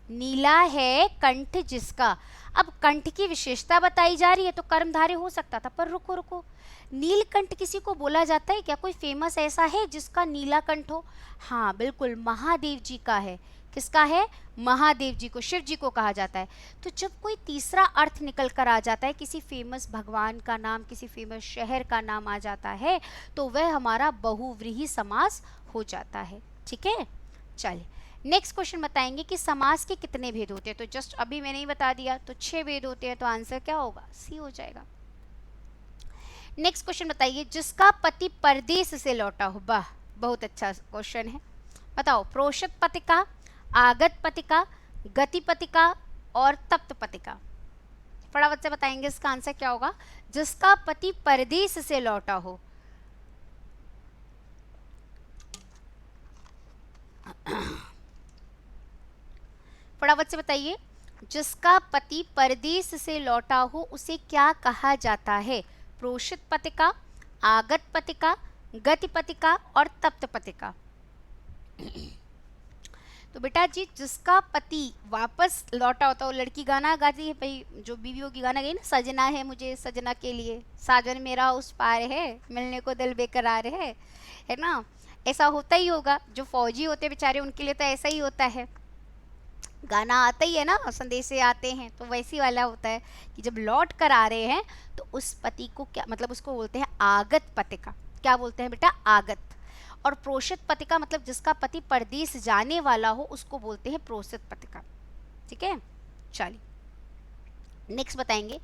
नीला है कंठ जिसका। अब कंठ की विशेषता बताई जा रही है तो कर्मधारय हो सकता था, पर रुको रुको, नीलकंठ किसी को बोला जाता है क्या? कोई फेमस ऐसा है जिसका नीला कंठ हो? हाँ बिल्कुल, महादेव जी का है। किसका है? महादेव जी को, शिव जी को कहा जाता है। तो जब कोई तीसरा अर्थ निकल कर आ जाता है, किसी फेमस भगवान का नाम, किसी फेमस शहर का नाम आ जाता है, तो वह हमारा बहुव्रीहि समास हो जाता है। ठीक है, चलिए नेक्स्ट क्वेश्चन बताएंगे कि समास के कितने भेद होते हैं। तो जस्ट अभी मैंने ही बता दिया, तो 6 भेद होते हैं। तो आंसर क्या होगा? सी हो जाएगा। नेक्स्ट क्वेश्चन बताइए, जिसका पति परदेश से लौटा हो। वाह, बहुत अच्छा क्वेश्चन है। बताओ, प्रोषित पतिका, आगत पतिका, गति पतिका और तप्त पतिका। फटाफट से बताएंगे इसका आंसर क्या होगा। जिसका पति परदेश से लौटा हो। फटाफट से बताइए, जिसका पति परदेश से लौटा हो उसे क्या कहा जाता है? प्रोषित पतिका, आगत पतिका, गति पतिका और तप्त पतिका। तो बेटा जी, जिसका पति वापस लौटा होता है, वो लड़की गाना गाती है भाई, जो बीवी होगी गाना गई ना, सजना है मुझे सजना के लिए, साजन मेरा उस पार है, मिलने को दिल बेकरार है ना। ऐसा होता ही होगा, जो फौजी होते बेचारे उनके लिए तो ऐसा ही होता है, गाना आता ही है ना, संदेशे आते हैं, तो वैसी वाला होता है कि जब लौट कर आ रहे हैं तो उस पति को क्या मतलब, उसको बोलते हैं आगत पतिका। क्या बोलते हैं बेटा? आगत। और प्रोषित पतिका मतलब जिसका पति परदेश जाने वाला हो उसको बोलते हैं प्रोषित पतिका। ठीक है, चलिए नेक्स्ट बताएंगे,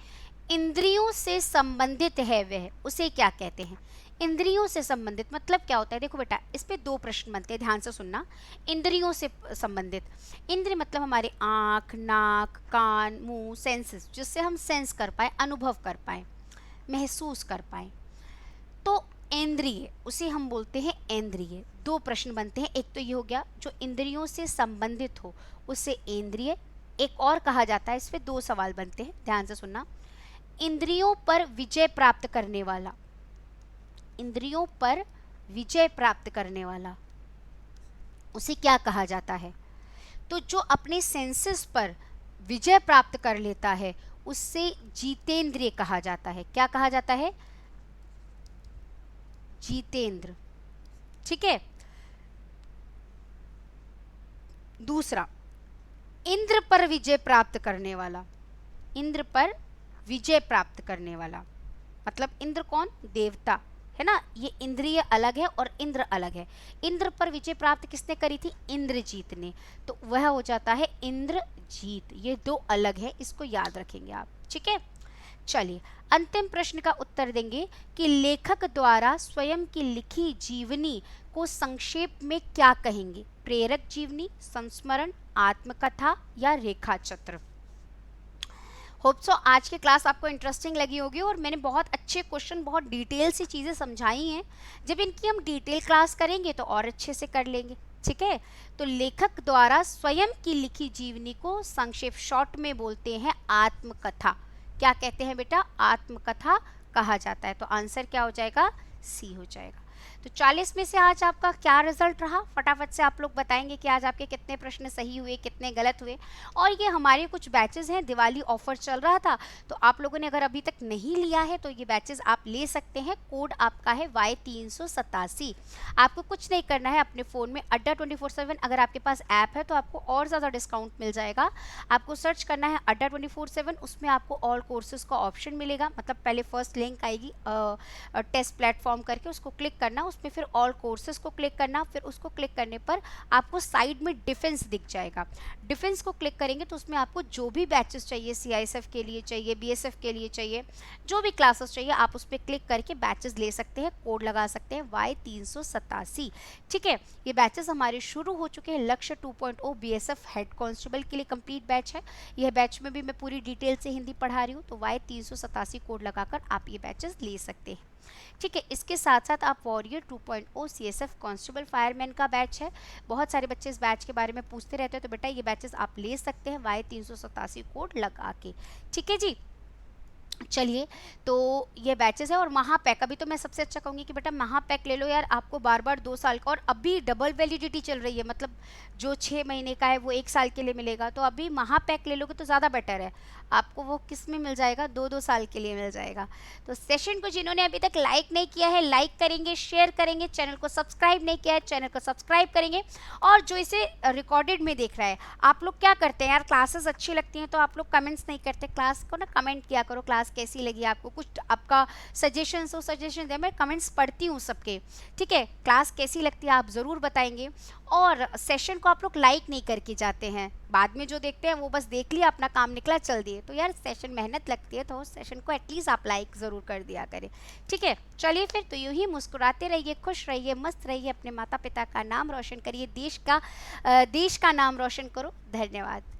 इंद्रियों से संबंधित है वह, उसे क्या कहते हैं? इंद्रियों से संबंधित मतलब क्या होता है? देखो बेटा, इस पे 2 प्रश्न बनते हैं, ध्यान से सुनना। इंद्रियों से संबंधित, इंद्रिय मतलब हमारे आँख, नाक, कान, मुंह, सेंसेस, जिससे हम सेंस कर पाए, अनुभव कर पाए, महसूस कर पाए, तो इंद्रिय उसे हम बोलते हैं इंद्रिय। 2 प्रश्न बनते हैं, एक तो ये हो गया जो इंद्रियों से संबंधित हो उसे इंद्रिय, एक और कहा जाता है, इस पे 2 सवाल बनते हैं, ध्यान से सुनना। इंद्रियों पर विजय प्राप्त करने वाला, इंद्रियों पर विजय प्राप्त करने वाला उसे क्या कहा जाता है? तो जो अपने सेंसेस पर विजय प्राप्त कर लेता है उससे जितेंद्रिय कहा जाता है। क्या कहा जाता है? जितेंद्र। ठीक है, दूसरा, इंद्र पर विजय प्राप्त करने वाला, इंद्र पर विजय प्राप्त करने वाला मतलब इंद्र कौन? देवता है ना। ये इंद्रिय अलग है और इंद्र अलग है। इंद्र पर विजय प्राप्त किसने करी थी? इंद्रजीत ने, तो वह हो जाता है इंद्रजीत। ये 2 अलग है, इसको याद रखेंगे आप। ठीक है, चलिए अंतिम प्रश्न का उत्तर देंगे कि लेखक द्वारा स्वयं की लिखी जीवनी को संक्षेप में क्या कहेंगे? प्रेरक जीवनी, संस्मरण, आत्मकथा या रेखा चित्र। होप सो आज की क्लास आपको इंटरेस्टिंग लगी होगी और मैंने बहुत अच्छे क्वेश्चन, बहुत डिटेल सी चीज़ें समझाई हैं। जब इनकी हम डिटेल क्लास करेंगे तो और अच्छे से कर लेंगे। ठीक है, तो लेखक द्वारा स्वयं की लिखी जीवनी को संक्षेप शॉर्ट में बोलते हैं आत्मकथा। क्या कहते हैं बेटा? आत्मकथा कहा जाता है। तो आंसर क्या हो जाएगा? सी हो जाएगा। तो 40 में से आज आपका क्या रिजल्ट रहा, फटाफट से आप लोग बताएंगे कि आज आपके कितने प्रश्न सही हुए, कितने गलत हुए। और ये हमारे कुछ बैचेस हैं, दिवाली ऑफर चल रहा था, तो आप लोगों ने अगर अभी तक नहीं लिया है तो ये बैचेस आप ले सकते हैं। कोड आपका है Y387। आपको कुछ नहीं करना है, अपने फ़ोन में अड्डा 24/7, अगर आपके पास ऐप है तो आपको और ज़्यादा डिस्काउंट मिल जाएगा। आपको सर्च करना है अड्डा 24/7, उसमें आपको ऑल कोर्सेज का ऑप्शन मिलेगा, मतलब पहले फर्स्ट लिंक आएगी टेस्ट प्लेटफॉर्म करके, उसको क्लिक करना, उसमें फिर ऑल कोर्सेज को क्लिक करना, फिर उसको क्लिक करने पर आपको साइड में डिफेंस दिख जाएगा। डिफेंस को क्लिक करेंगे तो उसमें आपको जो भी बैचेस चाहिए, CISF के लिए चाहिए, BSF के लिए चाहिए, जो भी क्लासेस चाहिए आप उस पर क्लिक करके बैचेस ले सकते हैं, कोड लगा सकते हैं Y387। ठीक है, ये बैचेस हमारे शुरू हो चुके हैं। लक्ष्य 2.0 BSF हेड कांस्टेबल के लिए कंप्लीट बैच है। यह बैच में भी मैं पूरी डिटेल से हिंदी पढ़ा रही हूँ, तो Y387 कोड लगाकर आप ये बैचेस ले सकते हैं। ठीक है, इसके साथ साथ आप वॉरियर 2.0 CSF कांस्टेबल फायरमैन का बैच है। बहुत सारे बच्चे इस बैच के बारे में पूछते रहते हैं, तो बेटा ये बैचेस आप ले सकते हैं Y387 कोड लगा के। ठीक है जी, चलिए, तो ये बैचेस है। और महापैक, अभी तो मैं सबसे अच्छा कहूँगी कि बेटा महापैक ले लो यार, आपको बार बार 2 साल का, और अभी डबल वैलिडिटी चल रही है, मतलब जो 6 महीने का है वो 1 साल के लिए मिलेगा, तो अभी महापैक ले लोगे तो ज़्यादा बेटर है। आपको वो किस में मिल जाएगा, 2-2 साल के लिए मिल जाएगा। तो सेशन को जिन्होंने अभी तक लाइक नहीं किया है, लाइक करेंगे, शेयर करेंगे, चैनल को सब्सक्राइब नहीं किया है, चैनल को सब्सक्राइब करेंगे। और जो इसे रिकॉर्डेड में देख रहा है, आप लोग क्या करते हैं यार, क्लासेस अच्छी लगती हैं तो आप लोग कमेंट्स नहीं करते, क्लास को ना कमेंट किया करो, क्लास कैसी लगी आपको, कुछ आपका सजेशन हो, सजेशन दे, मैं कमेंट्स पढ़ती हूँ सबके। ठीक है, क्लास कैसी लगती है आप ज़रूर बताएंगे। और सेशन को आप लोग लाइक नहीं करके जाते हैं, बाद में जो देखते हैं वो बस देख लिया, अपना काम निकला, चल दिए। तो यार सेशन मेहनत लगती है, तो सेशन को एटलीस्ट आप लाइक ज़रूर कर दिया करें। ठीक है, चलिए फिर, तो यूँ ही मुस्कुराते रहिए, खुश रहिए, मस्त रहिए, अपने माता पिता का नाम रोशन करिए, देश का नाम रोशन करो। धन्यवाद।